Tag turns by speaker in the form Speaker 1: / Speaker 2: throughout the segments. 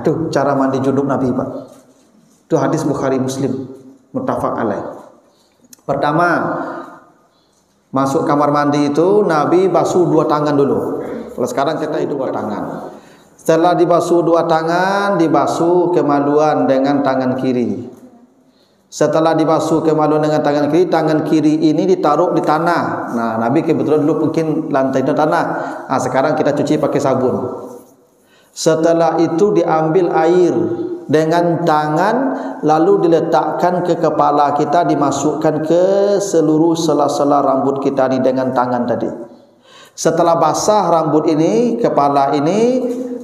Speaker 1: Itu cara mandi junub Nabi, Pak. Itu hadis Bukhari Muslim, muttafaq alaih. Pertama, masuk kamar mandi itu Nabi basuh 2 tangan dulu. Kalau sekarang kita itu 2 tangan. Setelah dibasuh 2 tangan, dibasuh kemaluan dengan tangan kiri. Setelah dibasuh kemaluan dengan tangan kiri ini ditaruh di tanah. Nah, Nabi kebetulan dulu mungkin lantai itu tanah. Nah, sekarang kita cuci pakai sabun. Setelah itu diambil air dengan tangan, lalu diletakkan ke kepala kita, dimasukkan ke seluruh sela-sela rambut kita dengan tangan tadi. Setelah basah rambut ini, kepala ini,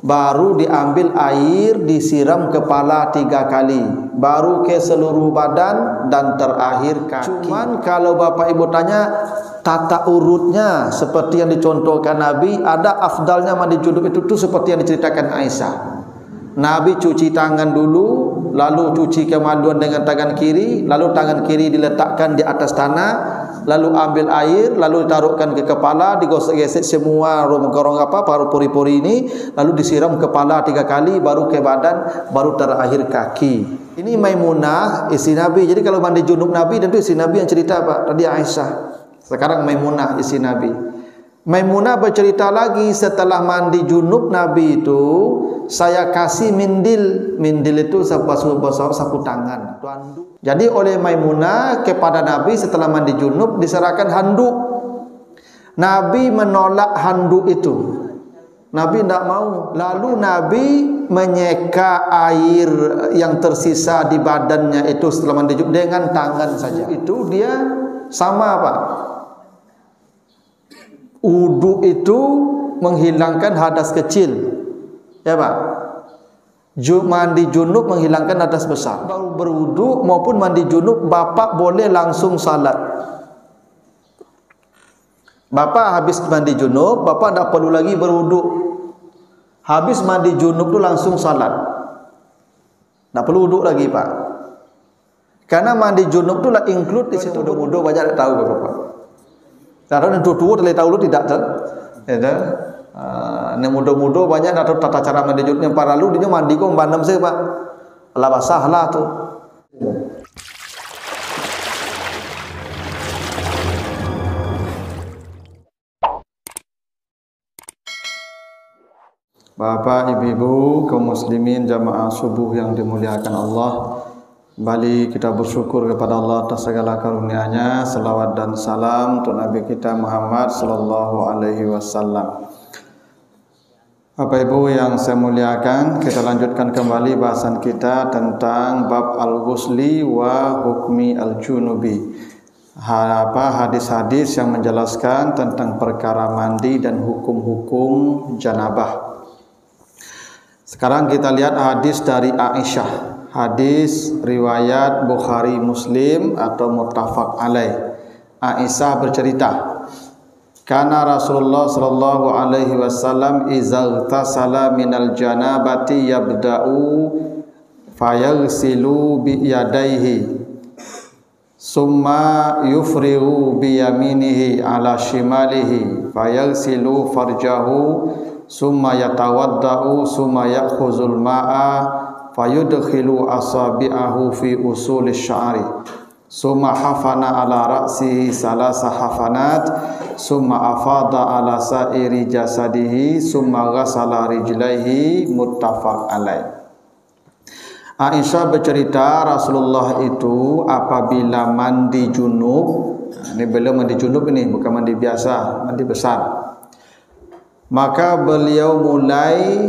Speaker 1: baru diambil air, disiram kepala 3 kali, baru ke seluruh badan, dan terakhir kaki. Cuman kalau Bapak Ibu tanya tata urutnya seperti yang dicontohkan Nabi, ada afdalnya mandi junub itu seperti yang diceritakan Aisyah. Nabi cuci tangan dulu, lalu cuci kemaluan dengan tangan kiri, lalu tangan kiri diletakkan di atas tanah, lalu ambil air, lalu ditaruhkan ke kepala, digosok-gesek semua rongga-rongga paru pori-pori ini, lalu disiram kepala 3 kali, baru ke badan, baru terakhir kaki. Ini Maimunah, istri Nabi. Jadi kalau mandi junub Nabi, tentu istri Nabi yang cerita, Pak. Tadi Aisyah, sekarang Maimunah, istri Nabi. Maimunah bercerita lagi, setelah mandi junub Nabi itu, saya kasih mindil. Mindil itu sapu tangan. Jadi oleh Maimunah kepada Nabi setelah mandi junub diserahkan handuk. Nabi menolak handuk itu. Nabi tidak mau. Lalu Nabi menyeka air yang tersisa di badannya itu setelah mandi junub dengan tangan saja. Itu dia sama, Pak. Wudu itu menghilangkan hadas kecil, ya Pak. Mandi junub menghilangkan hadas besar. Baru berwudu maupun mandi junub, Bapak boleh langsung salat. Bapak habis mandi junub, Bapak tidak perlu lagi berwudu. Habis mandi junub itu langsung salat, tidak perlu wudu lagi, Pak. Karena mandi junub itu lah include di situ. Wudu banyak tak tahu, Bapak. Karena tua terlalu tahu lu tidak tahu. Yang muda-muda banyak nak tahu tata cara mandi junub. Yang para lalu dia mandi kok bandam saya, Pak. Allah basah lah tu. Bapak, Ibu, kaum muslimin jamaah subuh yang dimuliakan Allah, kembali kita bersyukur kepada Allah atas segala karunia-Nya. Salawat dan salam untuk Nabi kita Muhammad sallallahu alaihi wasallam. Bapak Ibu yang saya muliakan, kita lanjutkan kembali bahasan kita tentang bab al-ghusli wa hukmi al-junubi. Hadis-hadis yang menjelaskan tentang perkara mandi dan hukum-hukum janabah. Sekarang kita lihat hadis dari Aisyah. Hadis riwayat Bukhari Muslim atau muttafaq alaih. Aisyah bercerita, kana Rasulullah sallallahu alaihi wasallam iza ightasala minal janabati yabda'u fayaghsilu bi yadayhi summa yufrihu bi yaminihi ala shimalihi fayaghsilu farjahu summa yatawadda'u summa ya'khuzul ma'a fayudkhilu asabi'ahu fi usuli sya'ri summa hafana ala ra'sihi salasa hafanat summa afada ala sa'iri jasadihi summa ghasala rijlaihi muttafaq alaih. Aisyah bercerita Rasulullah itu apabila mandi junub, ini belum mandi junub ini, bukan mandi biasa, mandi besar, maka beliau mulai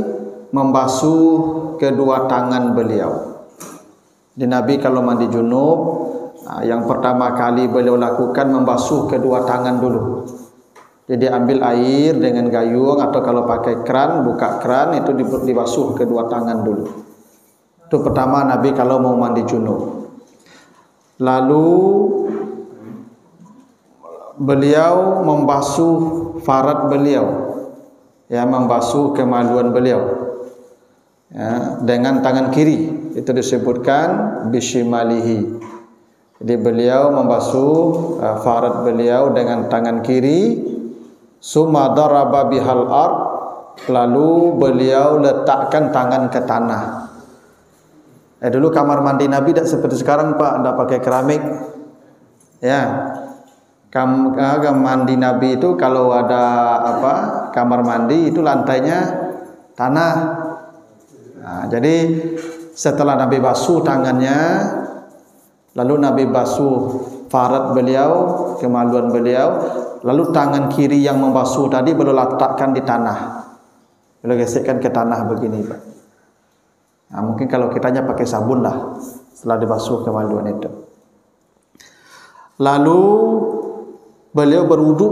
Speaker 1: membasuh kedua tangan beliau. Di Nabi kalau mandi junub, yang pertama kali beliau lakukan membasuh kedua tangan dulu. Jadi ambil air dengan gayung atau kalau pakai keran, buka keran itu dibasuh kedua tangan dulu. Itu pertama Nabi kalau mau mandi junub. Lalu beliau membasuh farad beliau, ya, membasuh kemaluan beliau, ya, dengan tangan kiri. Itu disebutkan bishimalihi. Jadi beliau membasuh farad beliau dengan tangan kiri. Summa daraba bihal ard, lalu beliau letakkan tangan ke tanah. Dulu kamar mandi Nabi tidak seperti sekarang Pak, tidak pakai keramik. Ya, kamar mandi Nabi itu kalau ada kamar mandi itu lantainya tanah. Nah, jadi setelah Nabi basuh tangannya, lalu Nabi basuh farad beliau, kemaluan beliau, lalu tangan kiri yang membasuh tadi beliau letakkan di tanah, beliau gesekkan ke tanah begini Pak. Nah, mungkin kalau kitanya pakai sabun lah setelah dibasuh kemaluan itu. Lalu beliau berwudu.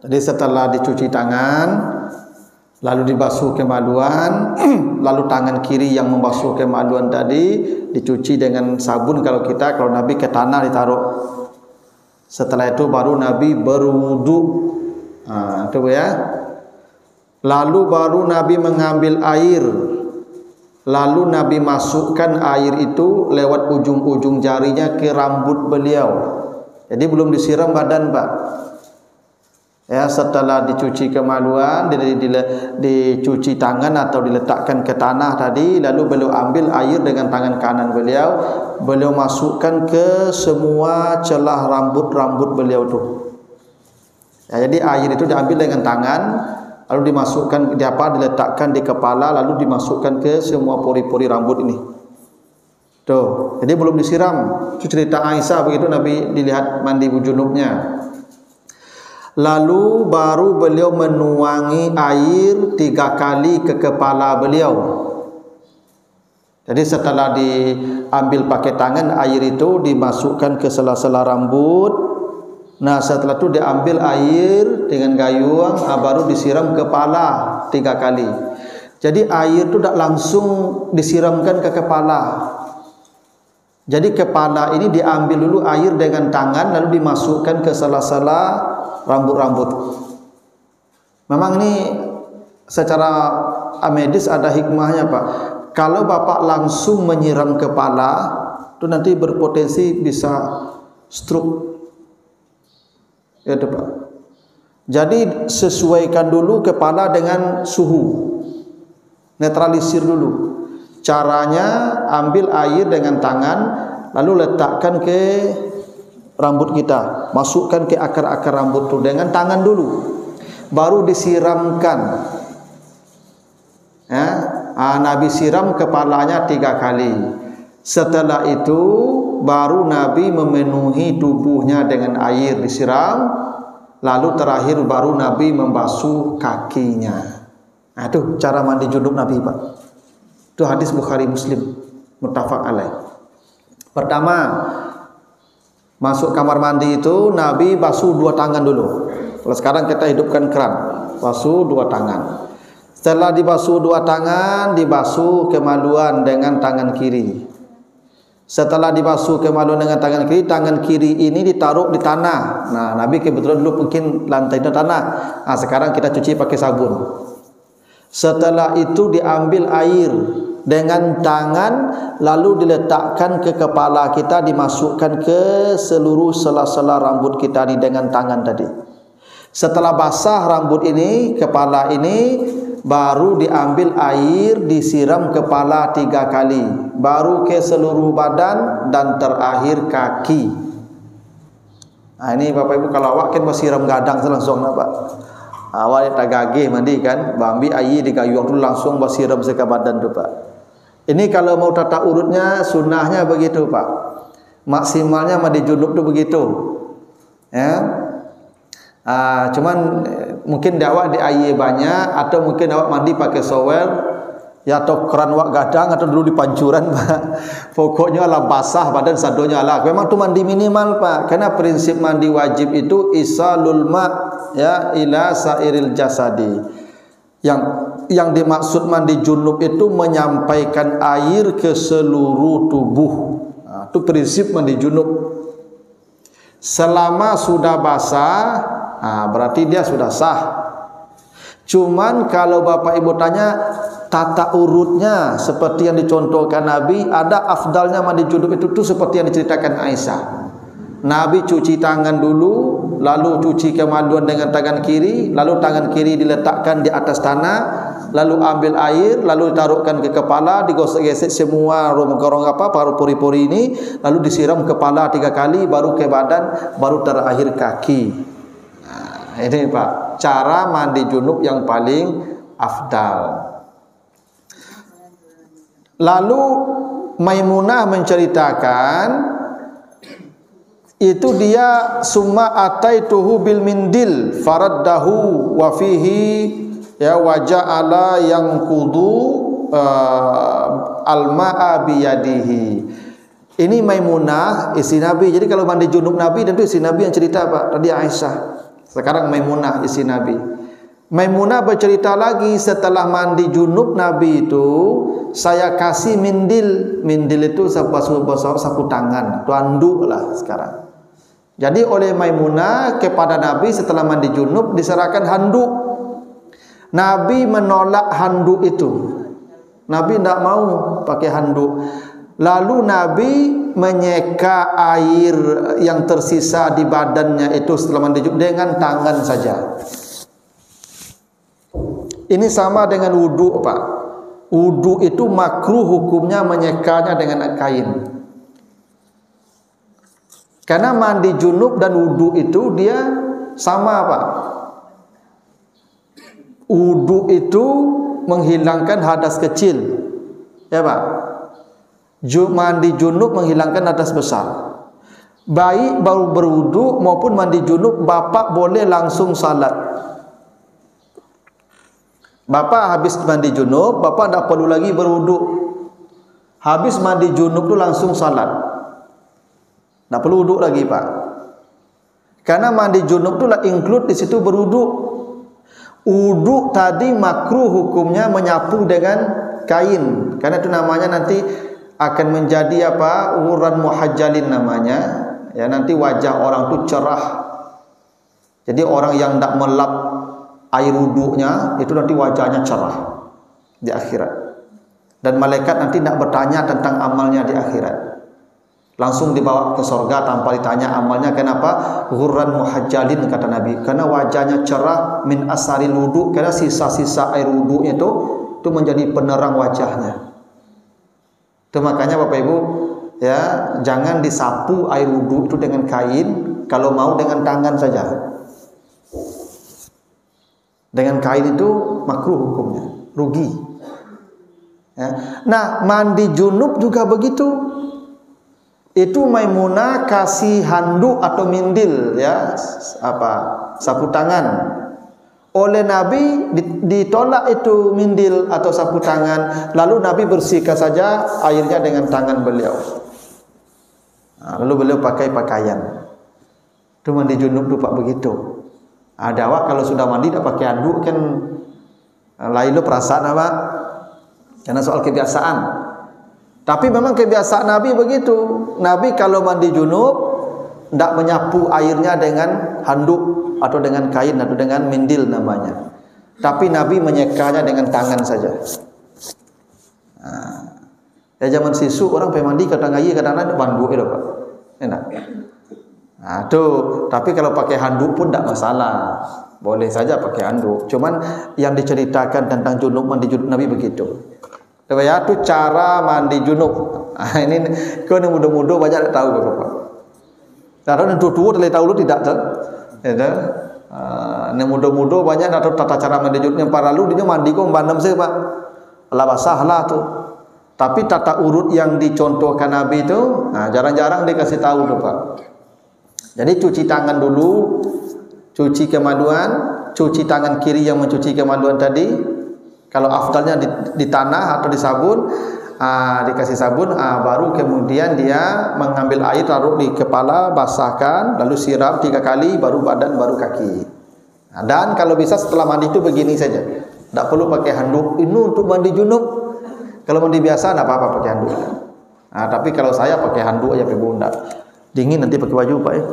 Speaker 1: Jadi setelah dicuci tangan, lalu dibasuh kemaluan, lalu tangan kiri yang membasuh kemaluan tadi dicuci dengan sabun kalau Nabi ke tanah ditaruh. Setelah itu baru Nabi berwudu. Itu ya. Lalu baru Nabi mengambil air, lalu Nabi masukkan air itu lewat ujung-ujung jarinya ke rambut beliau. Jadi belum disiram badan Pak. Ya, setelah dicuci kemaluan, dicuci tangan atau diletakkan ke tanah tadi, lalu beliau ambil air dengan tangan kanan beliau masukkan ke semua celah rambut-rambut beliau itu. Ya, jadi air itu diambil dengan tangan, lalu dimasukkan diletakkan di kepala, lalu dimasukkan ke semua pori-pori rambut ini. Tuh, jadi belum disiram. Itu cerita Aisyah begitu Nabi dilihat mandi junubnya. Lalu baru beliau menuangi air 3 kali ke kepala beliau. Jadi setelah diambil pakai tangan, air itu dimasukkan ke sela-sela rambut. Nah, setelah itu diambil air dengan gayung, baru disiram kepala 3 kali. Jadi air itu tidak langsung disiramkan ke kepala. Jadi kepala ini diambil dulu air dengan tangan, lalu dimasukkan ke sela-sela rambut-rambut. Memang ini secara medis ada hikmahnya Pak. Kalau Bapak langsung menyiram kepala, itu nanti berpotensi bisa stroke. Ya Pak. Jadi sesuaikan dulu kepala dengan suhu, netralisir dulu. Caranya ambil air dengan tangan, lalu letakkan ke rambut kita, masukkan ke akar-akar rambut itu dengan tangan dulu, baru disiramkan. Ya, Nabi siram kepalanya 3 kali. Setelah itu baru Nabi memenuhi tubuhnya dengan air disiram, lalu terakhir baru Nabi membasuh kakinya. Nah, itu cara mandi junub Nabi Pak. Itu hadis Bukhari Muslim muttafaq alaih. Pertama, masuk kamar mandi itu Nabi basuh 2 tangan dulu. Kalau sekarang kita hidupkan keran, basuh 2 tangan. Setelah dibasuh 2 tangan, dibasuh kemaluan dengan tangan kiri. Setelah dibasuh kemaluan dengan tangan kiri ini ditaruh di tanah. Nah, Nabi kebetulan dulu mungkin lantai itu tanah. Nah, sekarang kita cuci pakai sabun. Setelah itu diambil air dengan tangan, lalu diletakkan ke kepala kita, dimasukkan ke seluruh sela-sela rambut kita dengan tangan tadi. Setelah basah rambut ini, kepala ini, baru diambil air, disiram kepala 3 kali, baru ke seluruh badan dan terakhir kaki. Nah, ini Bapak Ibu kalau awak kan siram gadang langsung Pak. Awak tak gagih mandi kan, ambil air di gayung tu langsung basiram ke badan tu Pak. Ini kalau mau tata urutnya sunnahnya begitu Pak. Maksimalnya mandi junub tu begitu. Ya. Cuman mungkin awak di air banyak, atau mungkin awak mandi pakai shower, ya atau keran wak gadang, atau dulu di pancuran Pak. Pokoknya lah basah badan sadonya lah. Memang tu mandi minimal Pak. Karena prinsip mandi wajib itu isalul ma ya ila sairil jasadi. Yang dimaksud mandi junub itu menyampaikan air ke seluruh tubuh. Itu prinsip mandi junub. Selama sudah basah, berarti dia sudah sah. Cuman kalau Bapak Ibu tanya tata urutnya seperti yang dicontohkan Nabi, ada afdalnya mandi junub itu seperti yang diceritakan Aisyah. Nabi cuci tangan dulu, lalu cuci kemaluan dengan tangan kiri, lalu tangan kiri diletakkan di atas tanah, lalu ambil air, lalu ditaruhkan ke kepala, digosok-gesek semua gorong paru pori-pori ini, lalu disiram kepala 3 kali, baru ke badan, baru terakhir kaki. Nah, ini Pak, cara mandi junub yang paling afdal. Lalu Maimunah menceritakan itu dia summa ataituhu bil mindil faraddahu wa fihi ya waja'ala yang kudu al-ma'a biyadihi. Ini Maimunah istri Nabi. Jadi kalau mandi junub Nabi, tentu istri Nabi yang cerita Pak. Tadi Aisyah, sekarang Maimunah istri Nabi. Maimunah bercerita lagi, setelah mandi junub Nabi itu saya kasih mindil. Mindil itu sapu tangan, itu anduk lah sekarang. Jadi oleh Maimunah kepada Nabi setelah mandi junub diserahkan handuk. Nabi menolak handuk itu. Nabi tidak mau pakai handuk. Lalu Nabi menyeka air yang tersisa di badannya itu setelah mandi junub dengan tangan saja. Ini sama dengan wudu Pak. Wudu itu makruh hukumnya menyekanya dengan kain. Karena mandi junub dan wudu itu dia sama Pak. Wudu itu menghilangkan hadas kecil, ya Pak. Mandi junub menghilangkan hadas besar. Baik baru berwudu maupun mandi junub, bapak boleh langsung salat. Bapak habis mandi junub, bapak tidak perlu lagi berwudu. Habis mandi junub tu langsung salat. Tak perlu wudu lagi Pak. Karena mandi junub tu lah include di situ berwudu. Wudu tadi makruh hukumnya menyapu dengan kain. Karena itu namanya nanti akan menjadi apa? Uran muhajjalin namanya. Ya, nanti wajah orang tu cerah. Jadi orang yang tak melap air wudunya itu nanti wajahnya cerah di akhirat. Dan malaikat nanti tidak bertanya tentang amalnya di akhirat. Langsung dibawa ke surga tanpa ditanya amalnya. Kenapa? Ghurran muhajjalin kata Nabi. Karena wajahnya cerah min asaril wudu. Karena sisa-sisa air wudunya itu menjadi penerang wajahnya. Itu makanya Bapak Ibu ya, jangan disapu air wudu itu dengan kain, kalau mau dengan tangan saja. Dengan kain itu makruh hukumnya, rugi. Ya. Nah, mandi junub juga begitu. Itu Maimunah kasih handuk atau mindil, ya, sapu tangan. Oleh Nabi ditolak itu mindil atau sapu tangan. Lalu Nabi bersihkan saja airnya dengan tangan beliau. Nah, lalu beliau pakai pakaian. Itu mandi junub tu Pak begitu. Ada awak kalau sudah mandi tak pakai handuk kan lain lo perasaan apa? Karena soal kebiasaan. Tapi memang kebiasaan Nabi begitu. Nabi kalau mandi junub tidak menyapu airnya dengan handuk atau dengan kain atau dengan mindil namanya. Tapi Nabi menyekanya dengan tangan saja. Nah, ya zaman sisu orang pergi mandi kadang-kadang kadang-kadang handuk itu Pak. Enak. Nah, tuh, tapi kalau pakai handuk pun tidak masalah. Boleh saja pakai handuk. Cuman yang diceritakan tentang junub mandi junub Nabi begitu. Ya, itu cara mandi junub. Nah, ini kau yang muda-muda banyak tak tahu Bapak. Kalau yang tua-tua telah tahu lu tidak tahu. Ya, yang muda-muda banyak tak tahu tata cara mandi junub. Yang para lalu dia mandi kau bandam saya Pak. Allah basah lah tu. Tapi tata urut yang dicontohkan Nabi itu, nah, jarang-jarang dikasih tahu tu Pak. Jadi cuci tangan dulu, cuci kemaluan, cuci tangan kiri yang mencuci kemaluan tadi. Kalau afdalnya di tanah atau di sabun, dikasih sabun, baru kemudian dia mengambil air taruh di kepala, basahkan, lalu siram 3 kali, baru badan, baru kaki. Nah, dan kalau bisa setelah mandi itu begini saja, tidak perlu pakai handuk. Ini untuk mandi junub. Kalau mandi biasa tidak apa-apa pakai handuk. Nah, tapi kalau saya pakai handuk aja pakai bunda. Dingin nanti pakai baju Pak ya.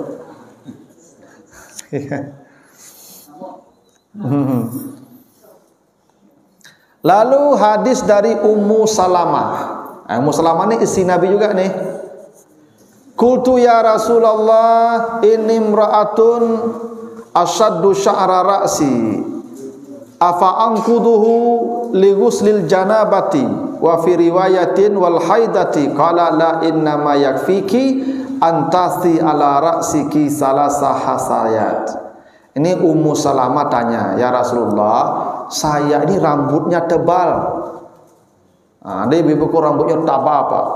Speaker 1: Lalu hadis dari Ummu Salamah. Ummu Salamah ni isteri Nabi juga nih. Qultu ya Rasulullah, inni imra'atun asyaddu sya'ra ra'si, afa anquduhu li ghuslil janabati wa fi riwayatin wal haidati, qala la inna ma yakfiki antasi ala ra'siki salasa hasayat. Ini Ummu Salamah tanya, ya Rasulullah, saya ini rambutnya tebal. Ada ibu-ibu rambutnya tebal Pak,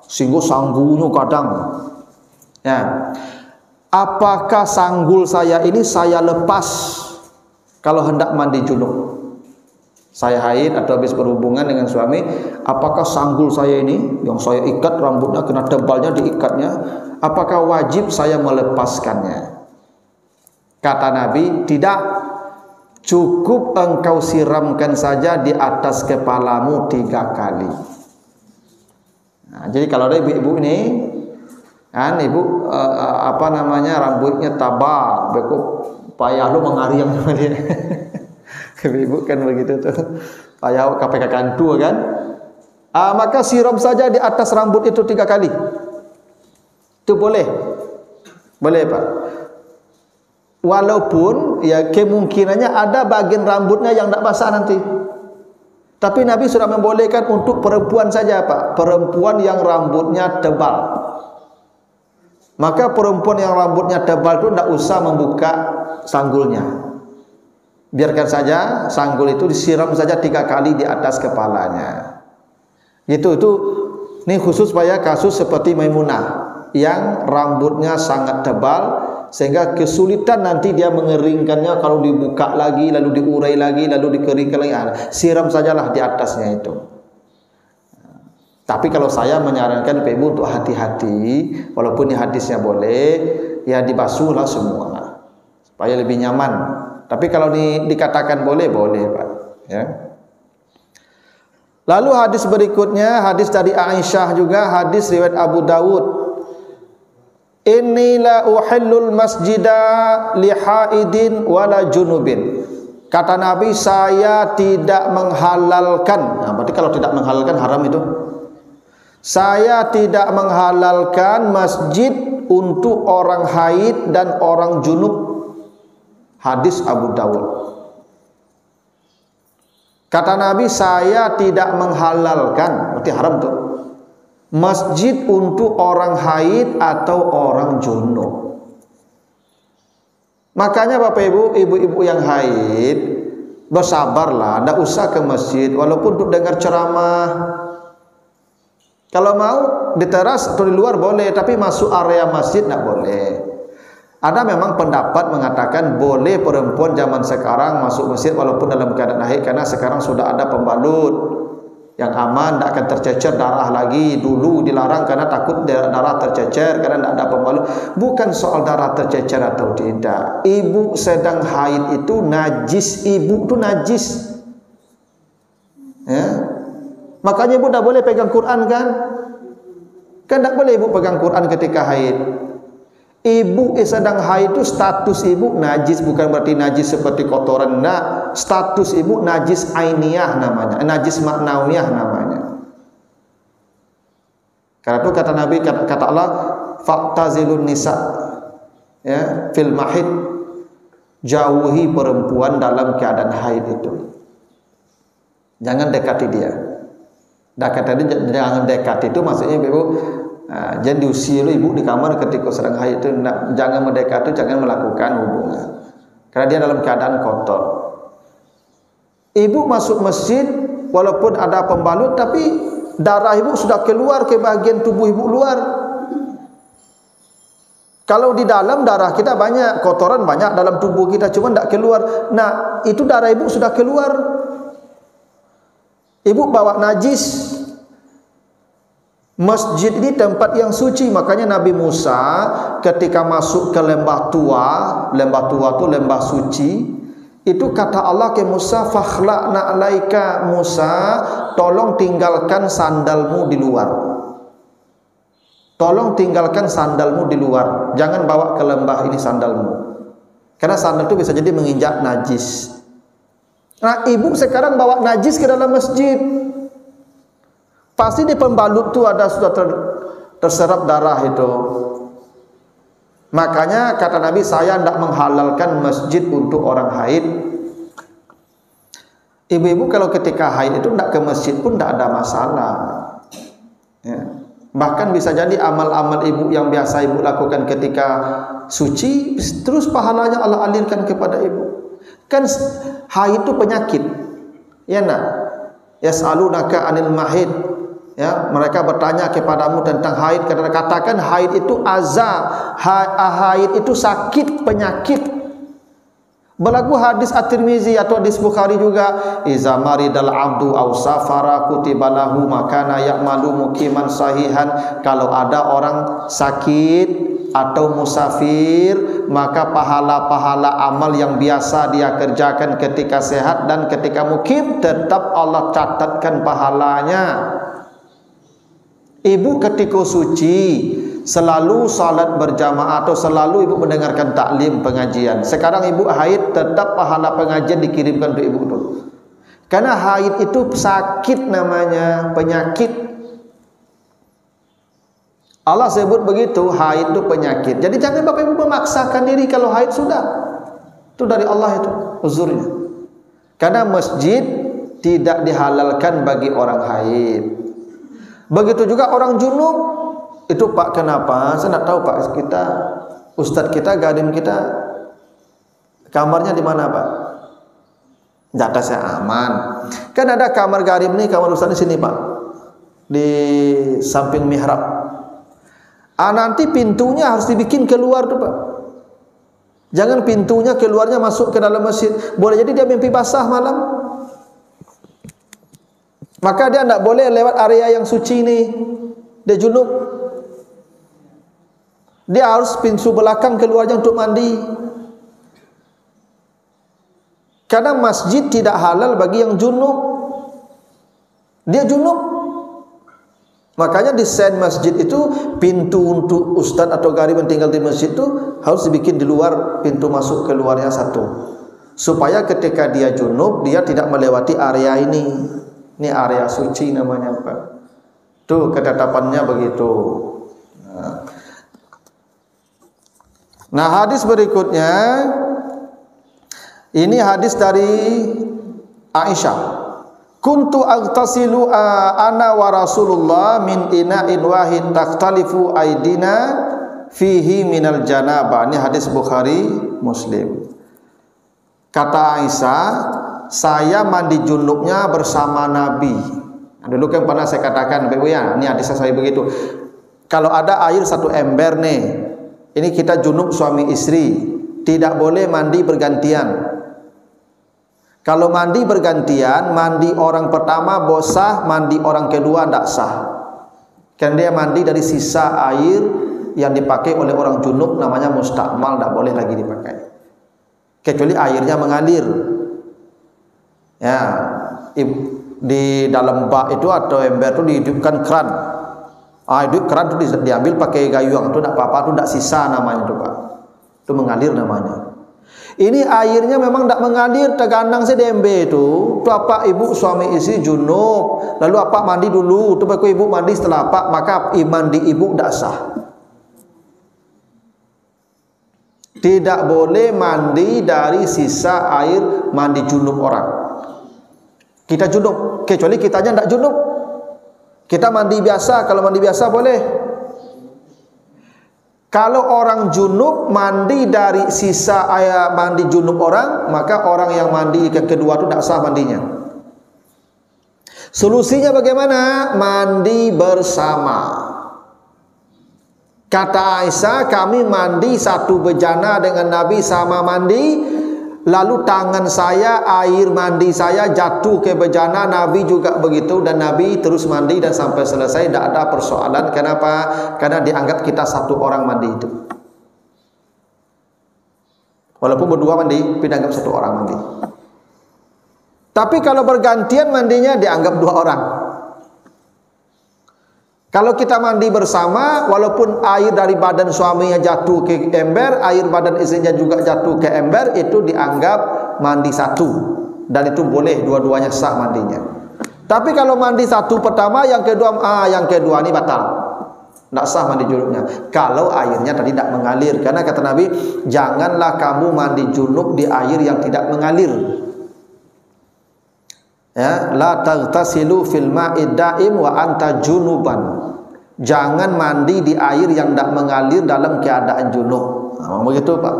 Speaker 1: sehingga sanggunya kadang. Ya, apakah sanggul saya ini saya lepas kalau hendak mandi junub? Saya haid atau habis berhubungan dengan suami, apakah sanggul saya ini yang saya ikat rambutnya kena tebalnya diikatnya, apakah wajib saya melepaskannya? Kata Nabi, tidak, cukup engkau siramkan saja di atas kepalamu 3 kali. Nah, jadi kalau ada ibu-ibu ini, kan ibu rambutnya tabak, bekuk payah lu mengariang sama dia. Ibu kan begitu tuh, payah KPK kantu kan. Maka siram saja di atas rambut itu 3 kali. Itu boleh, boleh Pak. Walaupun ya kemungkinannya ada bagian rambutnya yang tidak basah nanti. Tapi Nabi sudah membolehkan untuk perempuan saja Pak, perempuan yang rambutnya tebal. Maka perempuan yang rambutnya tebal itu tidak usah membuka sanggulnya. Biarkan saja sanggul itu disiram saja 3 kali di atas kepalanya. Itu ini khusus supaya kasus seperti Maimunah yang rambutnya sangat tebal sehingga kesulitan nanti dia mengeringkannya kalau dibuka lagi, lalu diurai lagi, lalu dikeringkan lagi. Siram sajalah di atasnya itu. Tapi kalau saya menyarankan ibu untuk hati-hati, walaupun ini hadisnya boleh, ya dibasuhlah semua supaya lebih nyaman. Tapi kalau dikatakan boleh, boleh Pak. Ya. Lalu hadis berikutnya, hadis dari Aisyah juga, hadis riwayat Abu Dawud. Inni la uhillul masjida li haidin wala junubin. Kata Nabi, saya tidak menghalalkan. Nah, berarti kalau tidak menghalalkan haram itu. Saya tidak menghalalkan masjid untuk orang haid dan orang junub. Hadis Abu Dawud. Kata Nabi, saya tidak menghalalkan, berarti haram tuh, masjid untuk orang haid atau orang junub. Makanya Bapak Ibu, ibu-ibu yang haid, bersabarlah, tidak usah ke masjid walaupun untuk dengar ceramah. Kalau mau di teras atau di luar boleh, tapi masuk area masjid tidak boleh. Ada memang pendapat mengatakan boleh perempuan zaman sekarang masuk masjid walaupun dalam keadaan haid, karena sekarang sudah ada pembalut yang aman, tidak akan tercecer darah lagi. Dulu dilarang karena takut darah tercecer karena tidak ada pembalut. Bukan soal darah tercecer atau tidak. Ibu sedang haid itu najis, ibu itu najis. Ya. Makanya ibu tidak boleh pegang Quran kan? Kan tidak boleh ibu pegang Quran ketika haid. Ibu sedang haid itu status ibu najis, bukan berarti najis seperti kotoran. Nah, status ibu najis ainiyah namanya, najis maknawiyah namanya. Karena itu kata Nabi, kata Allah, fa'tazilun nisa, ya, fil mahid, jauhi perempuan dalam keadaan haid itu. Jangan dekati dia. Jangan dekati itu maksudnya ibu. Jangan diusir ibu di kamar ketika sedang haid itu. Jangan mendekati, jangan melakukan hubungan karena dia dalam keadaan kotor. Ibu masuk masjid walaupun ada pembalut, tapi darah ibu sudah keluar ke bagian tubuh ibu luar. Kalau di dalam darah kita banyak, kotoran banyak dalam tubuh kita, cuma tidak keluar. Nah, itu darah ibu sudah keluar. Ibu bawa najis. Masjid ini tempat yang suci, makanya Nabi Musa ketika masuk ke lembah tua itu lembah suci, itu kata Allah ke Musa, fakhla'na alaika Musa, tolong tinggalkan sandalmu di luar. Tolong tinggalkan sandalmu di luar, jangan bawa ke lembah ini sandalmu, karena sandal itu bisa jadi menginjak najis. Nah, ibu sekarang bawa najis ke dalam masjid. Pasti di pembalut tu ada sudah terserap darah itu. Makanya kata Nabi, saya tidak menghalalkan masjid untuk orang haid. Ibu-ibu kalau ketika haid itu tidak ke masjid pun tidak ada masalah. Ya. Bahkan bisa jadi amal-amal ibu yang biasa ibu lakukan ketika suci, terus pahalanya Allah alirkan kepada ibu. Kan haid itu penyakit. Ya nak? Yas'alunaka 'anil mahid. Ya, mereka bertanya kepadamu tentang haid. Katakan haid itu azab, haid itu sakit, penyakit. Berlaku hadis At-Tirmizi atau hadis Bukhari juga, iza maridal abdu aw safara kutiba lahu makana ya'malu muqiman sahihan. Kalau ada orang sakit atau musafir, maka pahala-pahala amal yang biasa dia kerjakan ketika sehat dan ketika mukim tetap Allah catatkan pahalanya. Ibu ketika suci selalu salat berjamaah atau selalu ibu mendengarkan taklim pengajian. Sekarang ibu haid, tetap pahala pengajian dikirimkan untuk ibu itu. Karena haid itu sakit namanya, penyakit. Allah sebut begitu, haid itu penyakit. Jadi jangan bapak ibu memaksakan diri kalau haid sudah. Itu dari Allah itu uzurnya. Karena masjid tidak dihalalkan bagi orang haid. Begitu juga orang junub. Itu Pak, kenapa? Saya tidak tahu Pak, kita ustadz kita, gadim kita, kamarnya di mana Pak? Data saya aman. Kan ada kamar gadim nih, kamar ustadz di sini Pak, di samping mihrab. Nanti pintunya harus dibikin keluar tuh Pak. Jangan pintunya keluarnya masuk ke dalam masjid. Boleh jadi dia mimpi basah malam. Maka dia tidak boleh lewat area yang suci nih. Dia junub. Dia harus pintu belakang keluarnya untuk mandi. Karena masjid tidak halal bagi yang junub. Dia junub. Makanya desain masjid itu, pintu untuk ustadz atau gharib yang tinggal di masjid itu harus dibikin di luar, pintu masuk keluarnya satu. Supaya ketika dia junub, dia tidak melewati area ini. Ini area suci namanya Pak. Tuh ketetapannya begitu. Nah hadis berikutnya, ini hadis dari Aisyah. Kuntu aghtasilu ana wa Rasulullah min ina'in wahid takhtalifu aidina fihi minal janabah. Ini hadis Bukhari Muslim. Kata Aisyah, saya mandi junubnya bersama Nabi. Dulu kan pernah saya katakan, Bapak ya, ini hadis saya begitu. Kalau ada air satu ember nih, ini kita junub suami istri, tidak boleh mandi bergantian. Kalau mandi bergantian, mandi orang pertama sah, mandi orang kedua tidak sah. Kan dia mandi dari sisa air yang dipakai oleh orang junub, namanya mustakmal, tidak boleh lagi dipakai. Kecuali airnya mengalir. Ya, di dalam bak itu atau ember itu dihidupkan keran. Hidup keran itu diambil pakai gayung, itu tidak apa-apa, itu tidak sisa namanya itu Pak. Itu mengalir namanya. Ini airnya memang tidak mengalir, tergandang saya di ember itu. Itu apa ibu suami istri junub, lalu apa mandi dulu, itu baru ibu mandi setelah apa, maka mandi ibu tidak sah. Tidak boleh mandi dari sisa air mandi junub orang. Kita junub, kecuali kitanya tidak junub. Kita mandi biasa, kalau mandi biasa boleh. Kalau orang junub mandi dari sisa air mandi junub orang, maka orang yang mandi yang kedua itu tidak sah mandinya. Solusinya bagaimana? Mandi bersama. Kata Aisyah, kami mandi satu bejana dengan Nabi sama mandi. Lalu tangan saya, air mandi saya jatuh ke bejana, Nabi juga begitu, dan Nabi terus mandi dan sampai selesai, tidak ada persoalan. Kenapa? Karena dianggap kita satu orang mandi itu. Walaupun berdua mandi, dianggap satu orang mandi. Tapi kalau bergantian mandinya dianggap dua orang. Kalau kita mandi bersama, walaupun air dari badan suaminya jatuh ke ember, air badan istrinya juga jatuh ke ember, itu dianggap mandi satu. Dan itu boleh, dua-duanya sah mandinya. Tapi kalau mandi satu pertama, yang kedua ini batal. tidak sah mandi junubnya. Kalau airnya tadi tidak mengalir, karena kata Nabi, janganlah kamu mandi junub di air yang tidak mengalir. Ya, la taghtasilu fil ma'id daim wa anta junuban. Jangan mandi di air yang tidak mengalir dalam keadaan junub. Nah, begitu Pak.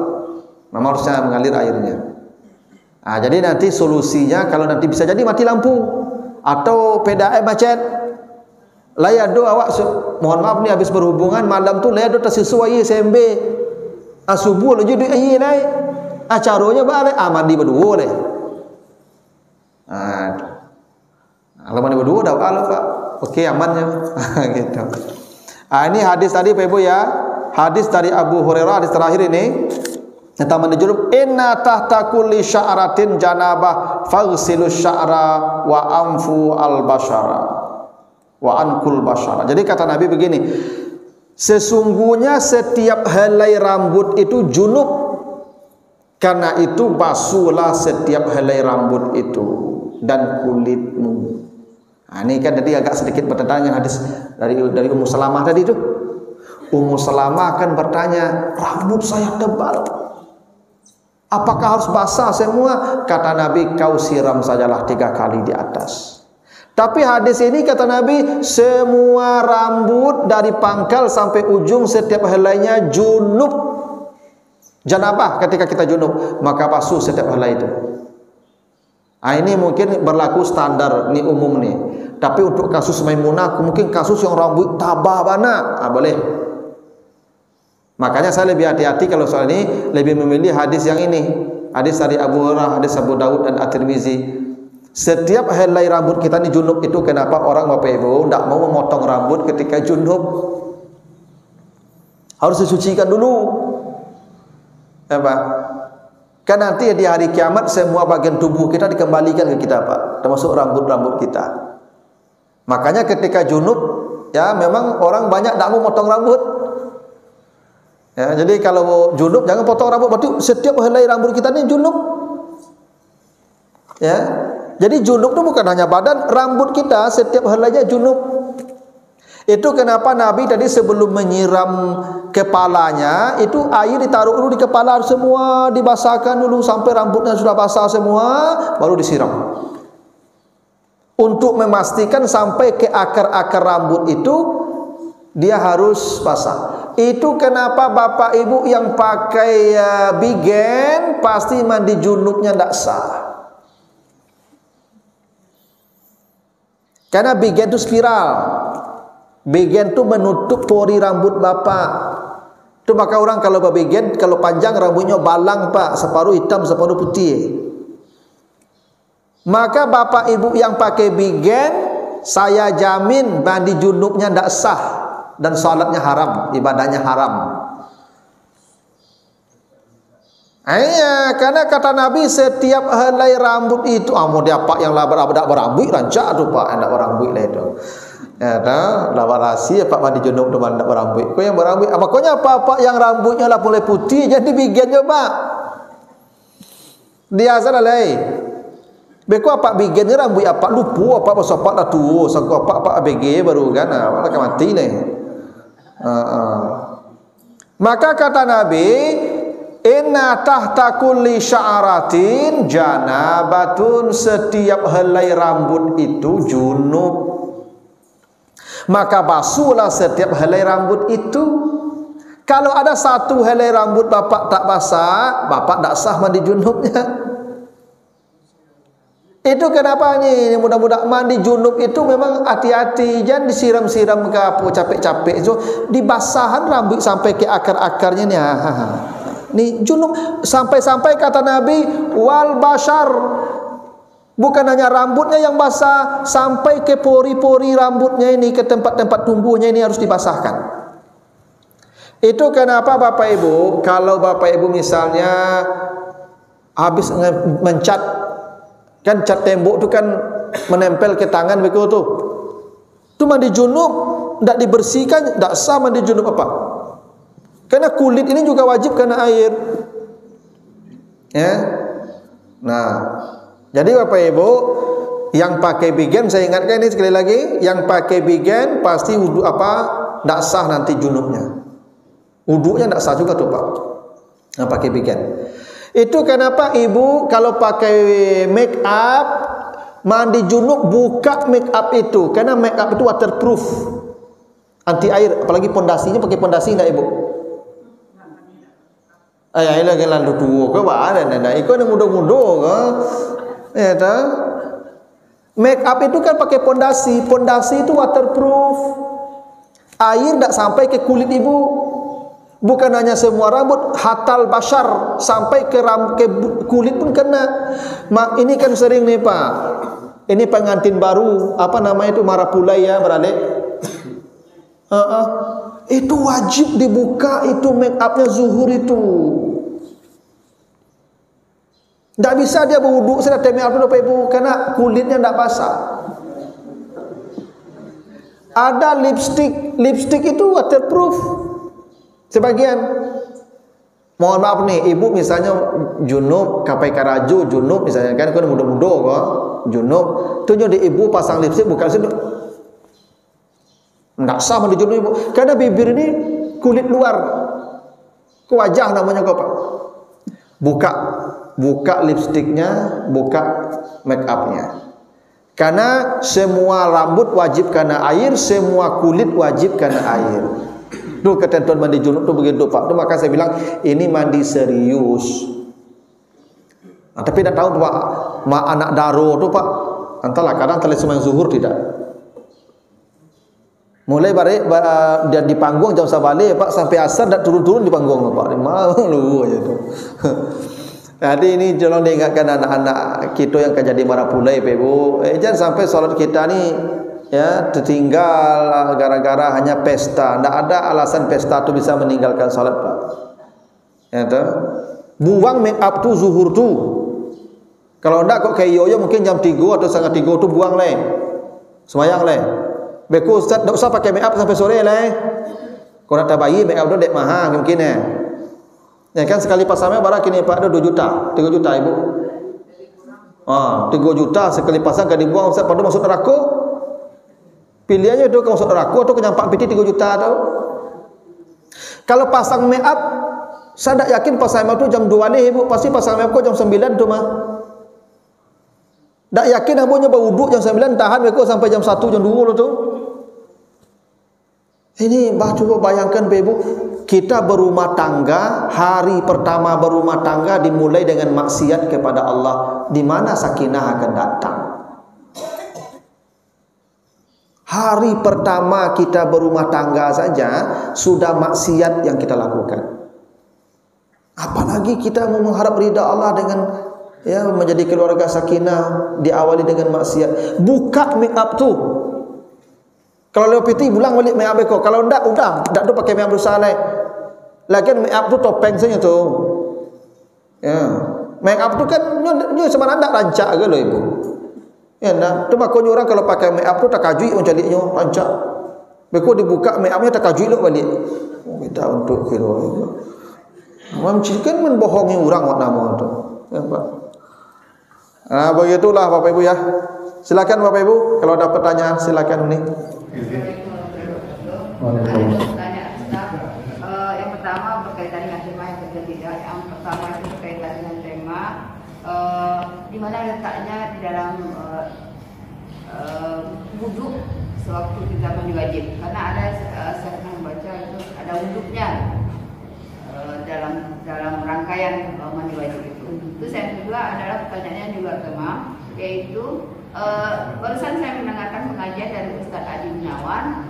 Speaker 1: Memang harusnya mengalir airnya. Nah, jadi nanti solusinya kalau nanti bisa jadi mati lampu atau PDAM macet. Layado awak mohon maaf ni habis berhubungan malam tu layado tersesuai SMB. Subuh lu jadi ai lai. Acaranya balik mandi berdua leh. Kalau mandi berdua dah kalau Pak. Okey amannya. Gitu. Ini hadis tadi Pak Ibu ya. Hadis dari Abu Hurairah, hadis terakhir ini. Tentang mandi junub, inna tahta kulli sya'ratin janabah faghsilu sya'ra wa anfu al-bashara wa ankul bashara. Jadi kata Nabi begini, sesungguhnya setiap helai rambut itu junub, karena itu basuhlah setiap helai rambut itu dan kulitmu. Nah, ini kan tadi agak sedikit bertentangan dengan hadis dari Ummu Salamah tadi itu. Ummu Salamah kan bertanya, rambut saya tebal, apakah harus basah semua? Kata Nabi, kau siram sajalah 3 kali di atas. Tapi hadis ini kata Nabi, semua rambut dari pangkal sampai ujung setiap helainya junub, janabah ketika kita junub, maka basuh setiap helai itu. Ini mungkin berlaku standar, ni umum nih. Tapi untuk kasus Maimunah, mungkin kasus yang rambut tabah bana, boleh. Makanya saya lebih hati-hati kalau soal ini, lebih memilih hadis yang ini. Hadis dari Abu Hurairah, hadis Abu Daud dan At-Tirmizi. Setiap helai rambut kita ni junub itu, kenapa orang Bapak Ibu tidak mau memotong rambut ketika junub? Harus disucikan dulu. Apa? Kan nanti di hari kiamat semua bagian tubuh kita dikembalikan ke kita Pak, termasuk rambut-rambut kita. Makanya ketika junub, ya memang orang banyak tidak mau potong rambut. Ya, jadi kalau junub jangan potong rambut, berarti setiap helai rambut kita ni junub. Ya. Jadi junub itu bukan hanya badan, rambut kita setiap helainya junub. Itu kenapa Nabi tadi sebelum menyiram kepalanya, itu air ditaruh dulu di kepala semua, dibasahkan dulu sampai rambutnya sudah basah semua, baru disiram. Untuk memastikan sampai ke akar-akar rambut itu dia harus basah. Itu kenapa Bapak Ibu yang pakai bigen pasti mandi junubnya tidak sah. Karena bigen itu spiral. Bigen itu menutup pori rambut Bapak. Itu maka orang kalau berbigen, kalau panjang rambutnya balang Pak, separuh hitam, separuh putih. Maka Bapak Ibu yang pakai bigen, saya jamin mandi junubnya tidak sah dan salatnya haram, ibadahnya haram. Karena kata Nabi setiap helai rambut itu, mau dia Pak yang berambut rancak tu Pak, hendak berambut lah itu. Ya dah, lawan rahsia Pak mandi junub tu hendak berambut. Kau yang berambut, pokoknya Pak yang rambutnya lah mulai putih jadi bigen je Pak. Dia salah lain. Beko apa bigen rambut apa lupu apa pasal Pak dah tua, sangko apa BG baru kan, awak akan mati lah. Maka kata Nabi, inna tahta kulli sya'ratin janabatun, setiap helai rambut itu junub. Maka basuhlah setiap helai rambut itu. Kalau ada satu helai rambut Bapak tak basah, Bapak tak sah mandi junubnya. Itu kenapa ni mudah-mudahan mandi junub itu memang hati-hati, jangan disiram-siram ke apa capek-capek itu, dibasahan rambut sampai ke akar-akarnya ni. Ni junub sampai-sampai kata Nabi wal bashar, bukan hanya rambutnya yang basah, sampai ke pori-pori rambutnya ini, ke tempat-tempat tumbuhnya ini harus dibasahkan. Itu kenapa Bapak Ibu, kalau Bapak Ibu misalnya habis mencat, kan cat tembok tu kan menempel ke tangan begitu tu. Tu mandi junub tidak dibersihkan, tidak sah mandi junub apa? Karena kulit ini juga wajib kena air. Ya. Nah, jadi Bapak Ibu yang pakai bigen, saya ingatkan ini sekali lagi, yang pakai bigen pasti wudu apa? tak sah nanti junubnya. Wudunya tak sah juga tuh Pak. Nah, pakai piken. Itu kenapa ibu kalau pakai make up mandi junub buka make up itu, karena make up itu waterproof, anti air, apalagi pondasinya pakai pondasi enggak ibu? Ayah lagi lalu tua ke mana nenda? Ikut yang muda-muda ke? Ya tak? Make up itu kan pakai pondasi, pondasi itu waterproof, air tak sampai ke kulit ibu. Bukan hanya semua rambut, hatal bashar, sampai ke kulit pun kena. Ini kan sering nih Pak. Ini pengantin baru, apa namanya itu, marapulai ya, beradik. Itu wajib dibuka itu make upnya zuhur itu. Tak bisa dia berwuduk sudah make up dulu Pak Ibu, karena kulitnya tak basah. Ada lipstick itu waterproof. Sebagian, mohon maaf nih, ibu misalnya junub, kapai karaju junub misalnya kan, kan muda-muda kok junub, tunjuk di ibu pasang lipstick bukan sini, nggak sah mandi junub ibu, karena bibir ini kulit luar, ke wajah namanya kok Pak. Buka lipsticknya, buka make upnya. Karena semua rambut wajib karena air, semua kulit wajib karena air. Itu ketentuan mandi junub itu begitu Pak. Itu maka saya bilang ini mandi serius. Nah, tapi tidak tahu Pak, anak daro itu Pak, entahlah kadang telah sembahyang zuhur tidak. Mulai balik dia di panggung jam sabale Pak sampai asar dak turun-turun di panggung Pak. Malu aja tu. Jadi ini jangan diingatkan anak-anak kita yang akan jadi marapulai Pak Ibu. Jangan sampai solat kita ni ya tertinggal gara-gara hanya pesta. Tak ada alasan pesta tu bisa meninggalkan salat Pak. Ya tu. Buang make up tu zuhur tu. Kalau ndak kok kayak yoyo mungkin jam 3 atau setengah 3 tu buang leh. Semayang leh. Beku ustaz tak usah pakai make up sampai sore leh. Kau nak bayi make up tu dek mahal mungkin ya kan sekali pasangnya barang kini Pak ada 2 juta, 3 juta ibu. 3 juta sekali pasang kan dibuang ustaz pada masuk neraka. Pilihannya itu kau masuk neraka atau kau nyampak piti 3 juta tau. Kalau pasang make up, saya tak yakin pasang make up tu jam 2 ni ibu, pasti pasang make up jam 9 tu mah. Tak yakin abunya berwuduk jam 9 tahan make up sampai jam 1 jam 2 tu. Ini coba bayangkan ibu, kita berumah tangga, hari pertama berumah tangga dimulai dengan maksiat kepada Allah. Di mana sakinah akan datang? Hari pertama kita berumah tangga saja sudah maksiat yang kita lakukan. Apalagi kita mengharap ridha Allah dengan ya menjadi keluarga sakinah diawali dengan maksiat. Buka make up tu. Kalau lewat piti pulang balik make up beko. Kalau ndak udah, ndak tu pakai make up bersaleh. Lagian make up tu topeng saja tu. Ya. Make up tu kan nyo sebenarnya ndak rancak ke lo ibu. Ya ndak. Tu makanya orang kalau pakai make up tu tak kajui on caliknya rancak. Beko dibuka make upnya tak kajui lo balik. Minta untuk kilo itu. Macam kan membohongi orang wak nama tu. Ya Pak. Begitulah Bapak Ibu ya. Silakan Bapak Ibu kalau ada pertanyaan silakan nih.
Speaker 2: Yang pertama berkaitan dengan tema yang ketiga. Yang pertama itu berkaitan dengan tema di mana letaknya di dalam wudhu sewaktu kita mandi wajib. Karena ada saya pernah membaca itu ada wudhunya dalam rangkaian mandi wajib itu. Terus yang kedua adalah pertanyaannya di luar tema, yaitu barusan saya mendengarkan pengajian dari Ustaz Adi Gunawan.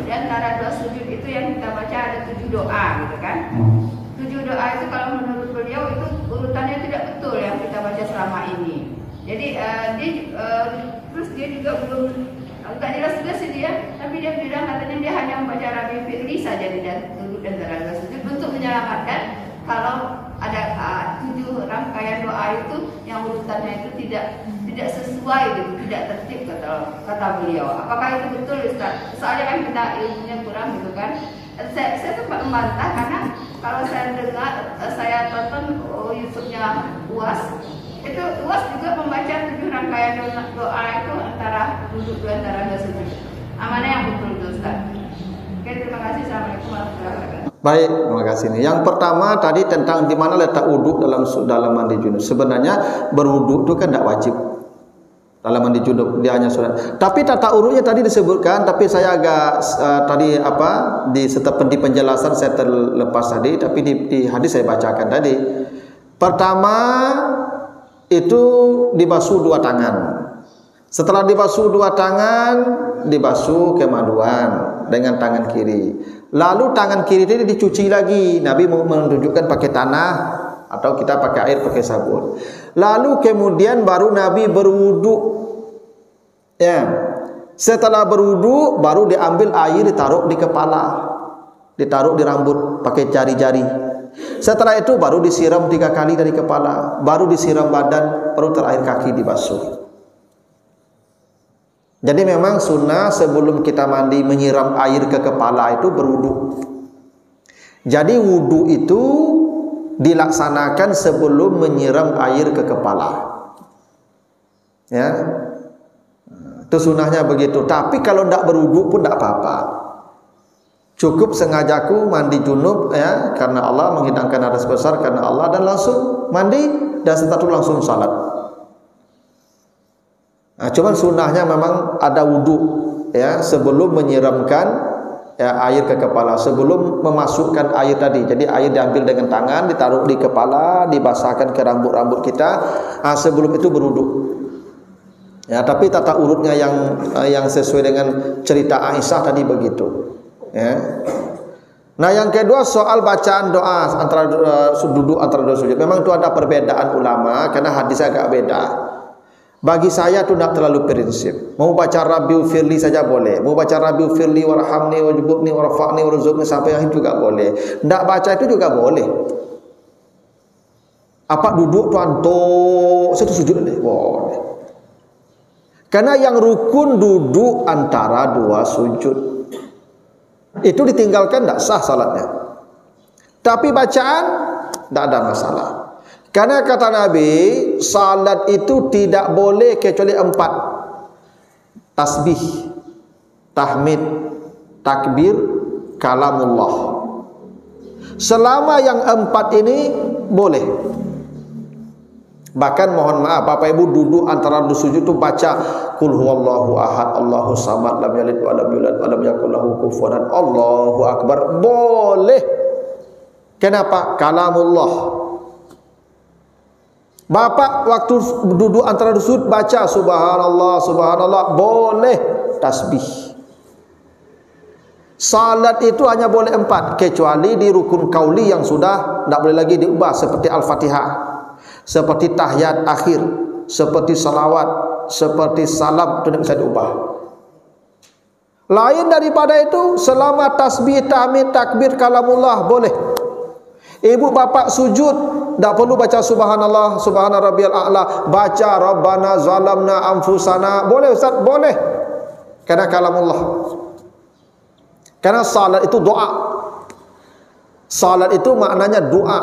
Speaker 2: Di antara 2 sujud itu yang kita baca ada 7 doa gitu kan. 7 doa itu kalau menurut beliau itu urutannya tidak betul yang kita baca selama ini. Jadi terus dia juga belum agak jelas juga sih dia, tapi dia bilang katanya dia hanya membaca Rabi Firli saja di antara 2 sujud untuk menyelamatkan kalau ada 7 rangkaian doa itu yang urutannya itu tidak sesuai gitu, tidak tertib kata beliau. Apakah itu betul Ustaz? Soalnya kan kita ilmunya kurang gitu kan. Saya sempat membantah karena kalau saya dengar, saya tonton YouTube-nya UAS, itu UAS juga membaca 7 rangkaian doa itu antara duduk antara 2 sujud. Mana yang betul itu Ustaz? Oke,
Speaker 1: Baik, terima kasih. Yang pertama tadi tentang di mana letak wuduk dalam mandi junub. Sebenarnya berwuduk itu kan tidak wajib dalam mandi junub, dia hanya sunat. Tapi tata urutnya tadi disebutkan, tapi saya agak tadi di penjelasan saya terlepas tadi, tapi di hadis saya bacakan tadi. Pertama itu dibasuh dua tangan. Setelah dibasuh dua tangan, dibasuh kemaluan dengan tangan kiri. Lalu tangan kiri itu dicuci lagi. Nabi menunjukkan pakai tanah atau kita pakai air, pakai sabun. Lalu kemudian baru Nabi berwudu. Ya. Setelah berwudu baru diambil air ditaruh di kepala, ditaruh di rambut pakai jari-jari. Setelah itu baru disiram 3 kali dari kepala, baru disiram badan, baru terakhir kaki dibasuh. Jadi memang sunnah sebelum kita mandi menyiram air ke kepala itu berwudu. Jadi wudu itu dilaksanakan sebelum menyiram air ke kepala. Ya, itu sunnahnya begitu. Tapi kalau tidak berwudu pun tidak apa-apa. Cukup sengajaku mandi junub ya, karena Allah, menghidangkan hadas besar karena Allah, dan langsung mandi dan setelah itu langsung salat. Nah, cuman sunnahnya memang ada wudu ya sebelum menyiramkan ya air ke kepala, sebelum memasukkan air tadi. Jadi air diambil dengan tangan, ditaruh di kepala, dibasahkan ke rambut-rambut kita. Nah, sebelum itu berwudu. Ya, tapi tata urutnya yang sesuai dengan cerita Aisyah tadi begitu. Ya. Nah, yang kedua soal bacaan doa antara duduk antara dua sujud. Memang itu ada perbedaan ulama karena hadisnya agak beda. Bagi saya itu tidak terlalu prinsip. Mau baca Rabbi firli saja boleh. Mau baca Rabbi firli warhamni wajburni warfa'ni warzuqni sampai akhir juga boleh. Tidak baca itu juga boleh. Apa duduk tu antuk satu sujud boleh. Karena yang rukun duduk antara dua sujud. Itu ditinggalkan tidak sah salatnya. Tapi bacaan tidak ada masalah. Karena kata Nabi, salat itu tidak boleh kecuali 4. Tasbih, tahmid, takbir, kalamullah. Selama yang 4 ini boleh. Bahkan mohon maaf Bapak Ibu duduk antara dua sujud itu baca qul huwallahu ahad Allahu samad lam yalid wa lam yulad wa lam yakul lahu kufuwan ahad Allahu akbar, boleh. Kenapa? Kalamullah. Bapak waktu duduk antara dua sujud baca subhanallah subhanallah, boleh. Tasbih. Salat itu hanya boleh 4 kecuali di rukun kauli yang sudah tidak boleh lagi diubah, seperti Al-Fatihah, seperti tahiyat akhir, seperti salawat, seperti salam, itu tidak bisa diubah. Lain daripada itu selama tasbih, tahmid, takbir, kalamullah boleh. Ibu bapak sujud tidak perlu baca subhanallah subhana rabbiyal a'la, baca rabbana zalamna anfusana, boleh Ustaz? Boleh. Karena kalamullah. Karena salat itu doa. Salat itu maknanya doa.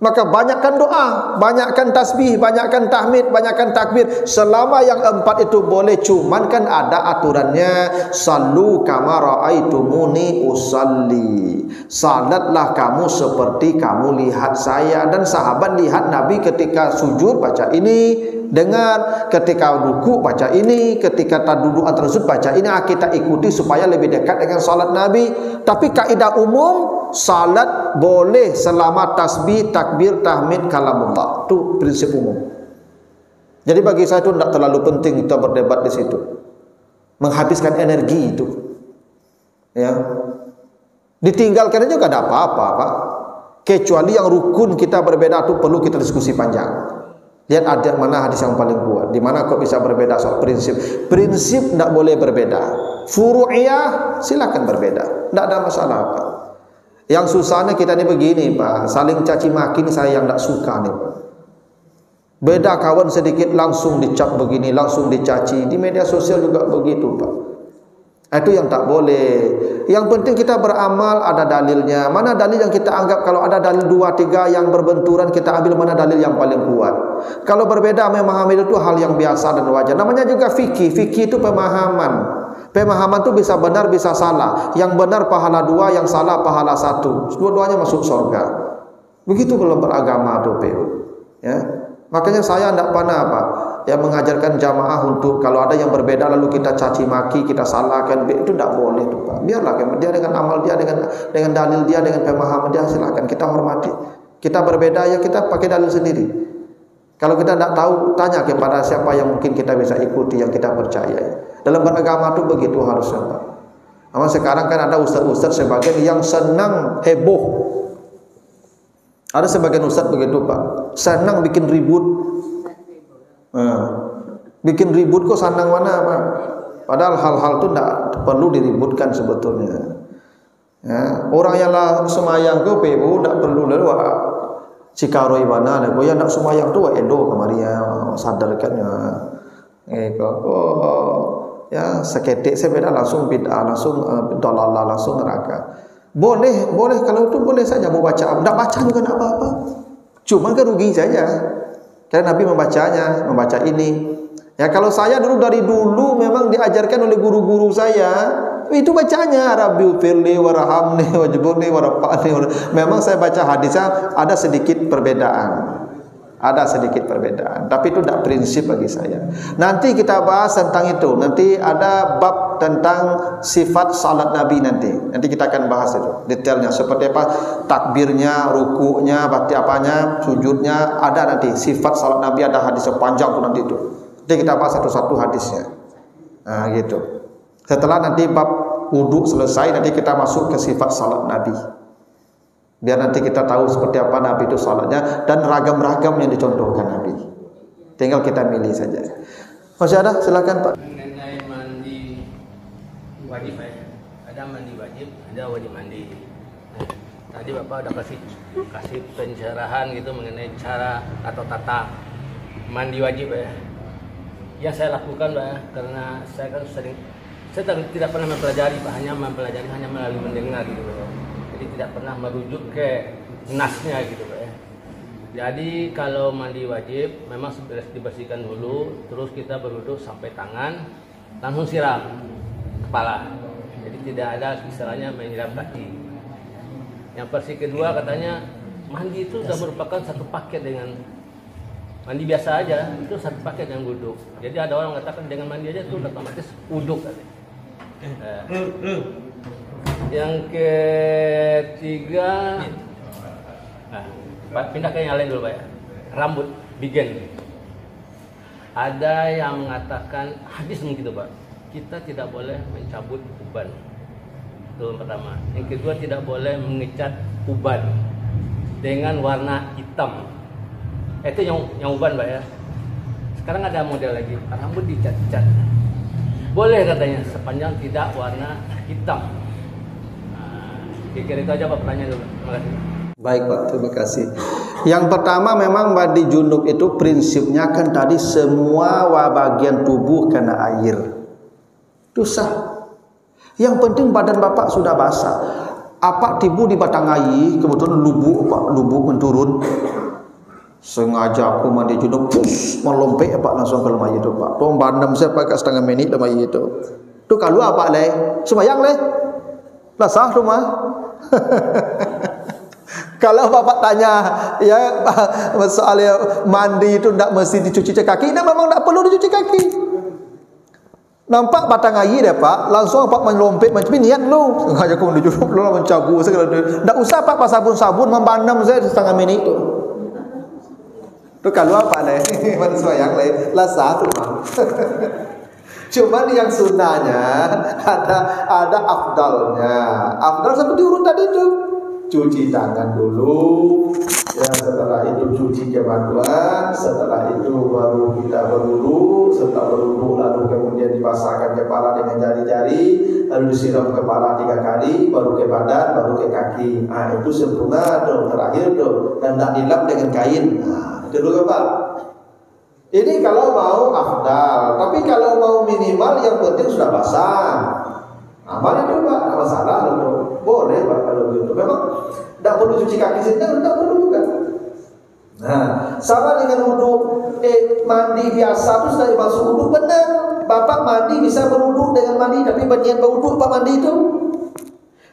Speaker 1: Maka banyakkan doa, banyakkan tasbih, banyakkan tahmid, banyakkan takbir. Selama yang 4 itu boleh, cuman kan ada aturannya. Sallu kama ra'aitumuni usalli. Salatlah kamu seperti kamu lihat saya. Dan sahabat lihat Nabi ketika sujud baca ini, dengar, ketika ruku baca ini, ketika duduk antara sujud baca ini. Kita ikuti supaya lebih dekat dengan salat Nabi. Tapi kaidah umum, salat boleh selama tasbih, takbir, tahmid, kalamullah. Itu prinsip umum. Jadi bagi saya itu tidak terlalu penting kita berdebat di situ, menghabiskan energi itu. Ya, ditinggalkan juga tidak apa-apa, Pak. Kecuali yang rukun kita berbeda itu perlu kita diskusi panjang. Lihat ada mana hadis yang paling kuat, di mana kok bisa berbeda soal prinsip. Prinsip tidak boleh berbeda. Furu'iyah silakan berbeda, tidak ada masalah, Pak. Yang susahnya kita ni begini, Pak, saling caci maki ni saya yang tak suka ni, Pak. Beda kawan sedikit langsung dicap begini, langsung dicaci. Di media sosial juga begitu, Pak. Itu yang tak boleh. Yang penting kita beramal ada dalilnya. Mana dalil yang kita anggap, kalau ada dalil 2-3 yang berbenturan, kita ambil mana dalil yang paling kuat. Kalau berbeda memahami itu hal yang biasa dan wajar. Namanya juga fikih. Fikih itu pemahaman. Pemahaman itu bisa benar bisa salah. Yang benar pahala 2, yang salah pahala 1. Dua-duanya masuk surga. Begitu kalau beragama tuh, ya. Makanya saya tidak pernah mengajarkan jamaah untuk kalau ada yang berbeda lalu kita caci maki, kita salahkan, itu tidak boleh tuh, Pak. Biarlah dia dengan amal dia, dengan dalil dia, dengan pemahaman dia, silakan kita hormati. Kita berbeda ya kita pakai dalil sendiri. Kalau kita tidak tahu, tanya kepada siapa yang mungkin kita bisa ikuti, yang kita percaya. Dalam beragama itu begitu harusnya, Pak. Namun sekarang kan ada ustaz-ustaz sebagian yang senang heboh. Ada sebagian ustaz begitu, Pak. Senang bikin ribut. Bikin ribut kok senang mana, Pak? Padahal hal-hal itu tidak perlu diributkan sebetulnya. Ya, orang yang lah semayang ke PU tidak perlu lalu cikaroi mana lah. Yang nak semayang tu edo kemaria sadarkan ya. Ya seketik saya beda langsung bid'ah, langsung dalalah, langsung neraka. Boleh kalau itu boleh saja mau baca. Tidak baca juga tidak apa-apa. Cuma kan rugi saja. Karena Nabi membaca ini. Ya kalau saya dari dulu memang diajarkan oleh guru-guru saya, itu bacanya Rabbil firli warhamni wajburni warfa'ni. Memang saya baca hadisnya ada sedikit perbedaan. Tapi itu tidak prinsip bagi saya. Nanti kita bahas tentang itu. Nanti ada bab tentang sifat salat Nabi nanti. Nanti kita akan bahas itu detailnya seperti apa takbirnya, rukuknya, bati apanya, sujudnya, ada nanti sifat salat Nabi, ada hadis panjang tuh nanti itu. Nanti kita bahas satu-satu hadisnya. Nah, gitu. Setelah nanti bab wudu selesai, nanti kita masuk ke sifat salat Nabi. Biar nanti kita tahu seperti apa Nabi itu salatnya dan ragam-ragam yang dicontohkan Nabi. Tinggal kita milih saja. Masih ada? Silakan, Pak.
Speaker 3: Mengenai mandi wajib ya. Ada mandi wajib, ada wajib mandi. Tadi Bapak udah kasih pencerahan gitu mengenai cara atau tata mandi wajib ya. Yang saya lakukan Pak ya, karena saya kan saya tidak pernah mempelajari Pak, hanya melalui mendengar gitu Pak. Jadi tidak pernah merujuk ke nasnya gitu Pak ya. Jadi kalau mandi wajib memang dibersihkan dulu, terus kita berwudu sampai tangan, langsung siram kepala. Jadi tidak ada istilahnya menyiram kaki. Yang versi kedua katanya mandi itu sudah merupakan satu paket dengan mandi biasa aja, itu satu paket dengan wudu. Jadi ada orang mengatakan dengan mandi aja itu otomatis wudu katanya. Yang ketiga, pindah ke yang lain dulu Pak ya. Rambut, bigen. Ada yang mengatakan hadis begitu Pak. Kita tidak boleh mencabut uban. Itu yang pertama. Yang kedua tidak boleh mengecat uban dengan warna hitam. Itu yang uban Pak ya. Sekarang ada model lagi, rambut dicat-cat. Boleh katanya sepanjang tidak warna hitam. Kira-kira itu aja Pak pertanyaan dulu. Terima kasih.
Speaker 1: Baik Pak, terima kasih. Yang pertama memang mandi junub itu prinsipnya kan tadi semua bagian tubuh kena air. Itu sah. Yang penting badan Bapak sudah basah. Apa tibu di batang air, kebetulan lubuk menturun. Sengaja aku mandi junub, melompat Pak langsung ke lemari itu Pak. Tuh bandam saya pakai setengah menit lemari itu. Itu kalau apa leh? Semayang leh? Lah sah rumah. Kalau Bapak tanya ya soal mandi itu tidak mesti dicuci kaki, nah memang tidak perlu dicuci kaki. Nampak batang air ya Pak, langsung Pak melompat macam ini niat lu. Sengaja aku mandi junub lu mencabu segala. Tidak usah Pak sabun-sabun membandam saya setengah menit itu. Itu kalau apa leh? Manusia yang lain lah sah rumah. Cuman yang sunnahnya ada afdalnya. Afdal seperti urut tadi itu. Cuci tangan dulu, ya setelah itu cuci kemaluan, setelah itu baru kita berwudu, setelah berwudu lalu kemudian dibasahkan kepala dengan jari-jari, lalu disiram kepala 3 kali, baru ke badan, baru ke kaki. Nah itu sempurna tuh, terakhir tuh, dan tak dilap dengan kain. Nah itu dulu Pak. Ini kalau mau afdal, tapi kalau mau minimal yang penting sudah basah. Amal itu Pak, tidak masalah itu. Boleh Pak kalau gitu. Memang tidak perlu cuci kaki sendiri, tidak perlu juga. Nah, sama dengan wudu mandi biasa itu sudah masuk wudu benar. Bapak mandi bisa berwudu dengan mandi, tapi berniat berwudu Pak mandi itu.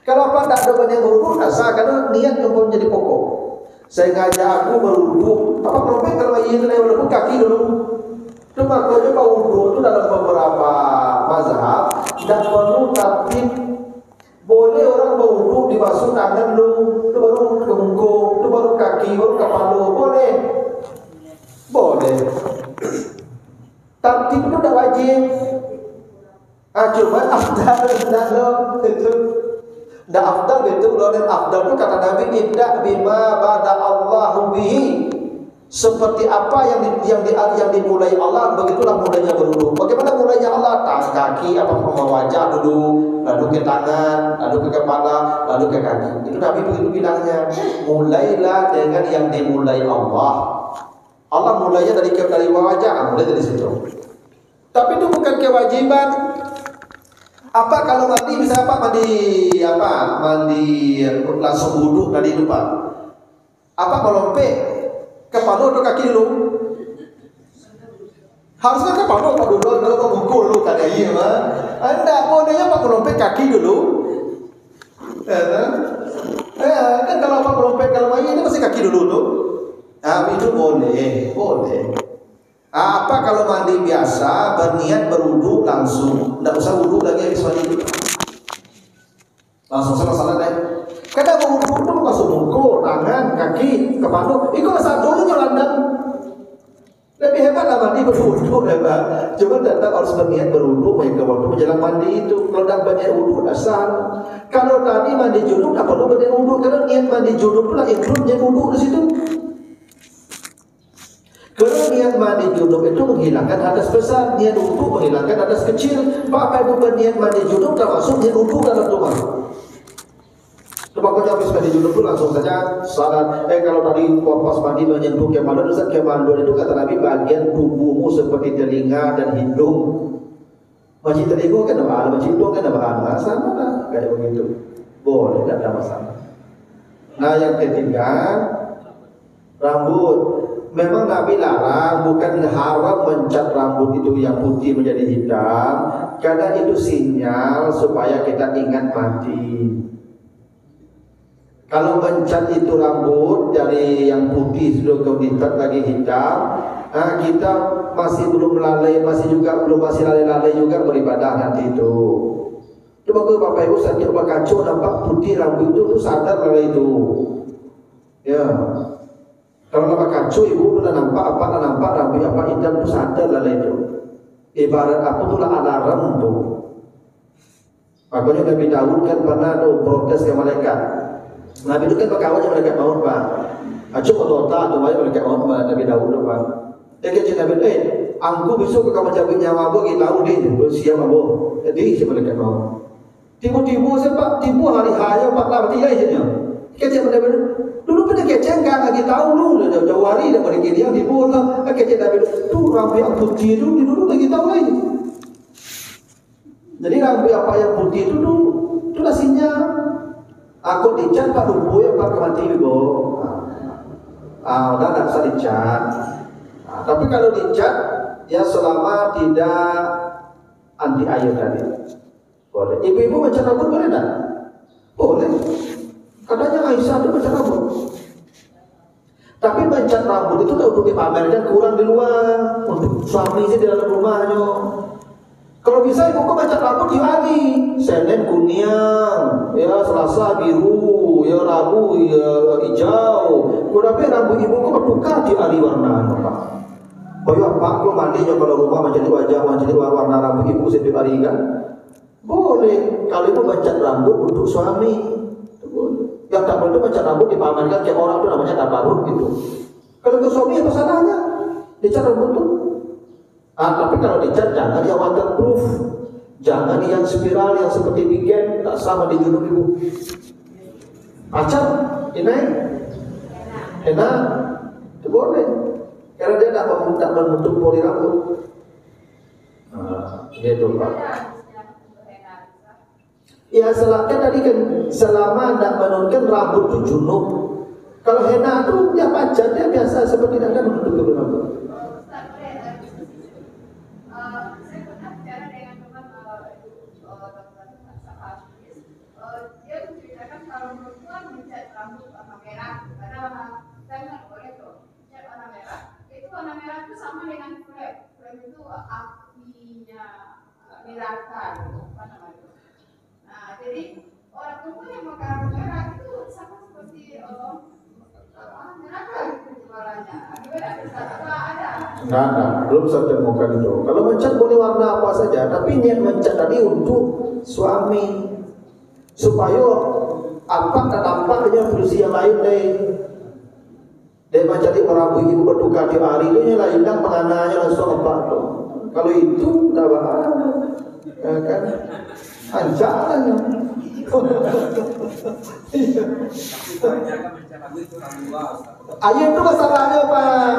Speaker 1: Kalau Pak tak ada berniat berwudu, tak sah, karena niat yang pun jadi pokok. Saya ngajak aku berwudu, Bapak kelompok kalau lagi itu walaupun kaki dulu. Itu makanya Pak wudu itu dalam beberapa mazhab tidak perlu tapi boleh orang berwudu dibasuh tangan dulu, itu baru ke muka, itu baru kaki, baru kepala, boleh. Boleh. Tapi itu tidak wajib. Cuma afdal itu. Tidak afdal itu loh, dan afdal itu kata Nabi tidak bima bada Allahu bihi. Seperti apa yang dimulai Allah, begitulah mulainya berwudu. Bagaimana mulainya Allah? Tangan kaki, apa wajah dulu, lalu ke tangan, lalu ke kepala, lalu ke kaki. Itu Nabi begitu bilangnya. Mulailah dengan yang dimulai Allah. Allah mulainya dari wajah, mulai dari situ. Tapi itu bukan kewajiban. Apa kalau mandi bisa apa mandi langsung wudu tadi itu Pak? Apa kalau kepala atau kaki dulu? Harusnya kepala Pak dulu, atau mukul dulu kan iya mah. Anda bolehnya Pak kalau kaki dulu. Kan kalau Pak kalau mandi ini masih kaki dulu tuh. Itu boleh. Apa kalau mandi biasa berniat berwudu langsung, tidak usah wudu lagi habis mandi, langsung salah deh. Kadang berwudu itu langsung muka, tangan, kaki, kepala, itu masa dulu nyelandang. Lebih hebat lah mandi berwudu hebat. Cuma tetap harus berniat berwudu baik waktu menjelang mandi itu. Kalau tidak berniat wudu dasar. Kalau tadi mandi junub tak perlu berniat wudu, karena niat mandi junub pula include wudu di situ. Kalau niat mandi junub itu menghilangkan hadas besar, niat wudu menghilangkan hadas kecil. Pak Ibu berniat mandi junub termasuk niat wudu dalam rumah. Pokoknya habis mandi junub itu langsung saja salat. Kalau tadi pas mandi menyentuh kemaluan, Ustaz, kemaluan itu kata Nabi bagian tubuhmu seperti telinga dan hidung. Masih telinga kan ada, masih hidung kan ada, sama lah kayak begitu. Boleh, tidak ada masalah. Nah yang ketiga, rambut. Memang Nabi larang, bukan haram mencat rambut itu yang putih menjadi hitam, karena itu sinyal supaya kita ingat mati. Kalau mencat itu rambut dari yang putih sudah kemudian lagi hitam, kita masih belum lalai, masih lalai juga beribadah nanti itu. Coba kalau Bapak Ibu saya coba kacau nampak putih rambut itu sadar lalai itu. Ya. Kalau nampak kacau ibu sudah nampak rambut apa hitam itu sadar lalai itu. Ibarat apa itulah alarm tuh. Makanya Nabi Daud kan pernah tuh protes ke malaikat. Nabi itu kan berkawan dengan malaikat maut Pak. Coba total tuh malaikat maut Nabi Daud tuh Pak. Kecil Nabi, aku besok ke kamar cabut nyawa aku kita tahu deh, siapa aku. Jadi si malaikat maut. Tiba-tiba siapa? Tiba hari haya 4 tiga aja. Kecil Nabi dulu pada kecil kan lagi tahu lu jauh hari dah balik dia di bola kecil Nabi tuh rambut yang putih itu dulu lagi tahu lagi. Jadi rambut apa yang putih itu tuh itu nasinya aku dicat Pak Dubo ya Pak mati ibu. Udah tak usah dicat. Tapi kalau dicat ya selama tidak anti air tadi boleh. Ibu-ibu mencat rambut boleh tak? Boleh. Katanya Aisyah itu mencat rambut. Tapi mencat rambut itu untuk dipamerkan kurang di luar, untuk suami sih di dalam rumahnya. Kalau bisa ibu kok mencat rambut di hari, Senin kuning, ya Selasa biru, ya Rabu ya hijau. Tapi rambut ibu kok bertukar di hari warna apa? Boyo apa? Kalau mandinya kalau rumah menjadi warna rambut ibu setiap hari kan? Boleh. Kalau ibu mencat rambut untuk suami. Yang tak boleh itu mencat rambut dipamerkan ke orang itu namanya tabarruk gitu. Kalau ke suami apa salahnya? Dicat rambut tuh. Tapi kalau dicat jangan yang waterproof, jangan yang spiral yang seperti weekend tak sama di junub ibu. Pacar, ini enak, itu boleh. Karena dia tak menutup pori rambut. Gitu Pak. Ya tadi kan selama tidak menurunkan rambut itu junub. Kalau henna itu dia pacar, dia biasa seperti tidak ada menutup rambut. Nggak ada, belum saya temukan itu. Kalau mencat boleh warna apa saja, tapi niat mencat tadi untuk suami supaya apa dan nampaknya berusia lain deh. Dia mencari orang ibu berduka di hari itu nyala hilang pengananya langsung apa tuh. Kalau itu udah bahaya, ya kan? Ancaman. Ayat itu masalahnya Pak.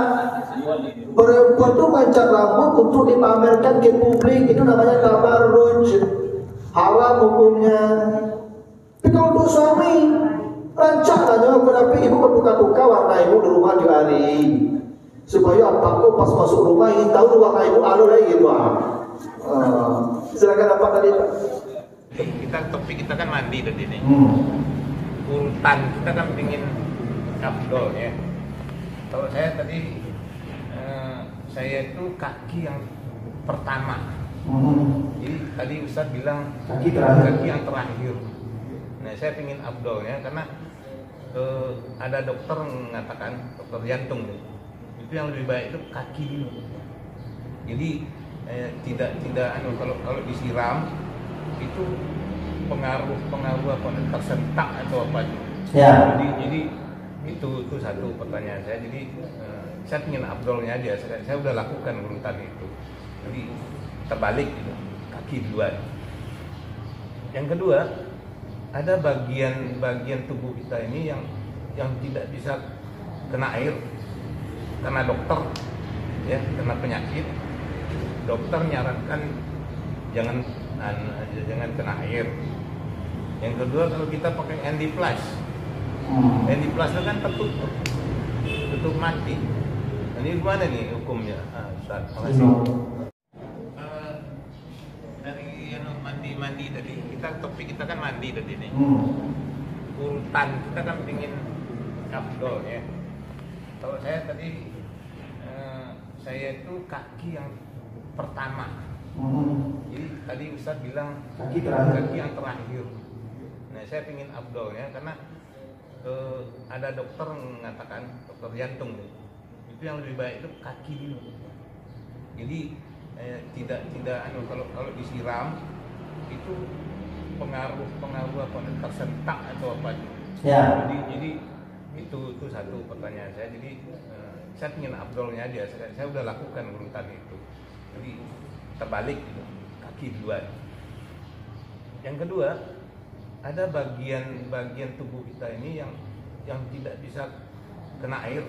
Speaker 1: Perempuan itu mencat rambut untuk dipamerkan ke publik, itu namanya tabarruj, haram hukumnya. Tapi kalau untuk suami, rancang aja berarti ibu berduka-duka warna ibu di rumah di hari, supaya apa kok pas masuk rumah ini tahu warna ibu alu lagi gitu. Silakan apa tadi Pak?
Speaker 4: Topik kita kan mandi tadi nih. Urutan kita kan pingin abdol ya. Kalau saya tadi saya itu kaki yang pertama. Jadi tadi Ustaz bilang kaki yang terakhir. Nah saya pingin abdol ya karena ada dokter mengatakan, dokter jantung itu yang lebih baik itu kaki dulu. Jadi tidak kalau disiram itu pengaruh apa tersentak atau apa
Speaker 1: ya.
Speaker 4: Jadi itu satu pertanyaan saya. Jadi saya ingin abdolnya aja, saya udah lakukan urutan itu, jadi terbalik gitu, kaki duluan. Yang kedua, ada bagian tubuh kita ini yang tidak bisa kena air karena dokter ya, kena penyakit. Dokter nyarankan jangan kena air. Yang kedua, kalau kita pakai Handyflush, Handyflush itu kan tutup mati. Nah, ini gimana nih hukumnya? Ustaz, makasih. Dari mandi tadi, topik kita kan mandi tadi nih. Urutan kita kan pingin abdol ya. Kalau saya tadi saya itu kaki yang pertama. Jadi tadi Ustaz bilang kaki yang terakhir. Nah saya pingin abdol ya karena ada dokter mengatakan, dokter jantung itu yang lebih baik itu kaki dulu. Jadi tidak kalau disiram itu pengaruh apa tersentak atau apa ya. Jadi itu satu pertanyaan saya. Jadi saya ingin abdolnya aja, saya udah lakukan urutan itu, jadi terbalik gitu, kaki duluan. Yang kedua, ada bagian tubuh kita ini yang tidak bisa kena air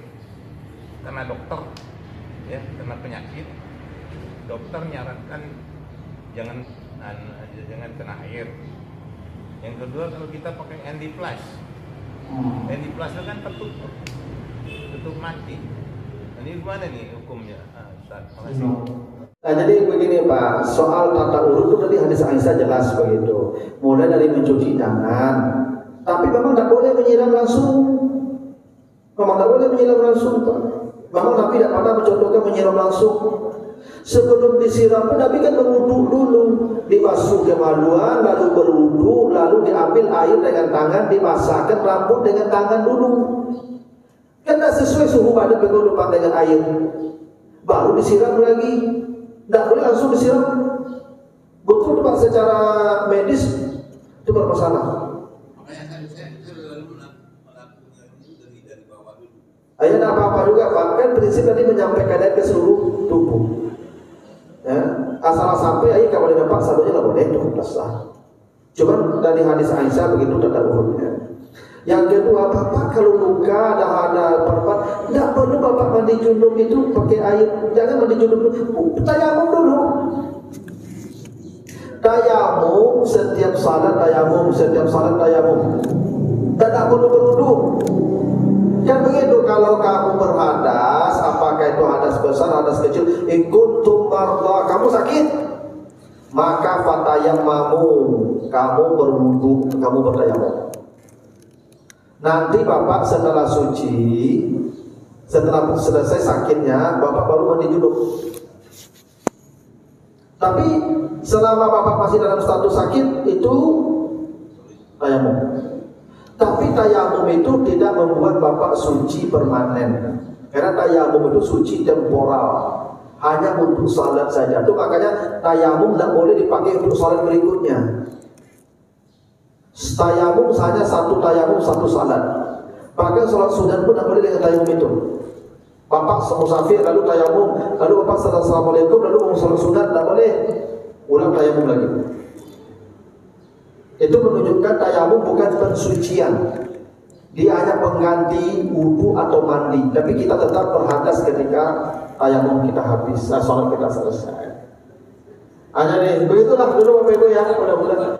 Speaker 4: karena dokter ya, kena penyakit. Dokter nyarankan jangan kena air. Yang kedua, kalau kita pakai Handyflush, Handyflush itu kan tutup mati. Nah, ini gimana nih hukumnya? Ustaz, makasih.
Speaker 1: Nah, jadi begini Pak, soal tata urut itu tadi hadis Aisyah jelas begitu. Mulai dari mencuci tangan, tapi memang tidak boleh menyiram langsung. Memang tidak boleh menyiram langsung Pak. Memang Nabi tidak pernah mencontohkan menyiram langsung. Sebelum disiram pun Nabi kan berwudu dulu, dibasuh kemaluan, lalu berwudu, lalu diambil air dengan tangan, dimasakkan rambut dengan tangan dulu. Karena sesuai suhu badan begitu dengan air, baru disiram lagi. Tidak boleh langsung disiram. Betul Pak, secara medis itu bermasalah.
Speaker 4: Makanya saya selalu melakukan itu dari bawah dulu.
Speaker 1: Ayah tidak apa-apa juga Pak. Kan prinsip tadi menyampaikan ke seluruh tubuh. Ya, asal sampai ayah kalau dapat satunya tidak boleh itu sah. Cuman dari hadis Aisyah begitu tata urutnya. Yang kedua, Bapak kalau luka ada perban, tidak perlu Bapak mandi junub itu pakai air. Jangan mandi junub dulu, tayamum dulu. Tayamum setiap salat tayamum. Tidak perlu berwudu. Kan begitu, kalau kamu berhadas, apakah itu hadas besar, hadas kecil, kuntum marda, kamu sakit, maka fatayammamu, kamu berwudu, kamu bertayamum. Nanti Bapak setelah suci, setelah selesai sakitnya, Bapak baru mandi junub. Tapi selama Bapak masih dalam status sakit, itu tayamum. Tapi tayamum itu tidak membuat Bapak suci permanen. Karena tayamum itu suci temporal. hanya untuk salat saja. Itu makanya tayamum tidak boleh dipakai untuk salat berikutnya. Tayamum hanya satu tayamum, satu salat. Bahkan salat sunat pun tidak boleh dengan tayamum itu. Bapak musafir lalu tayamum, lalu bapak setelah assalamualaikum lalu mau salat sunat, tidak boleh. Ulang tayamum lagi. Itu menunjukkan tayamum bukan pensucian. Dia hanya pengganti wudu atau mandi. Tapi kita tetap berhadas ketika tayamum kita habis, salat kita selesai. Hanya nih, begitulah dulu Bapak Ibu ya, mudah-mudahan.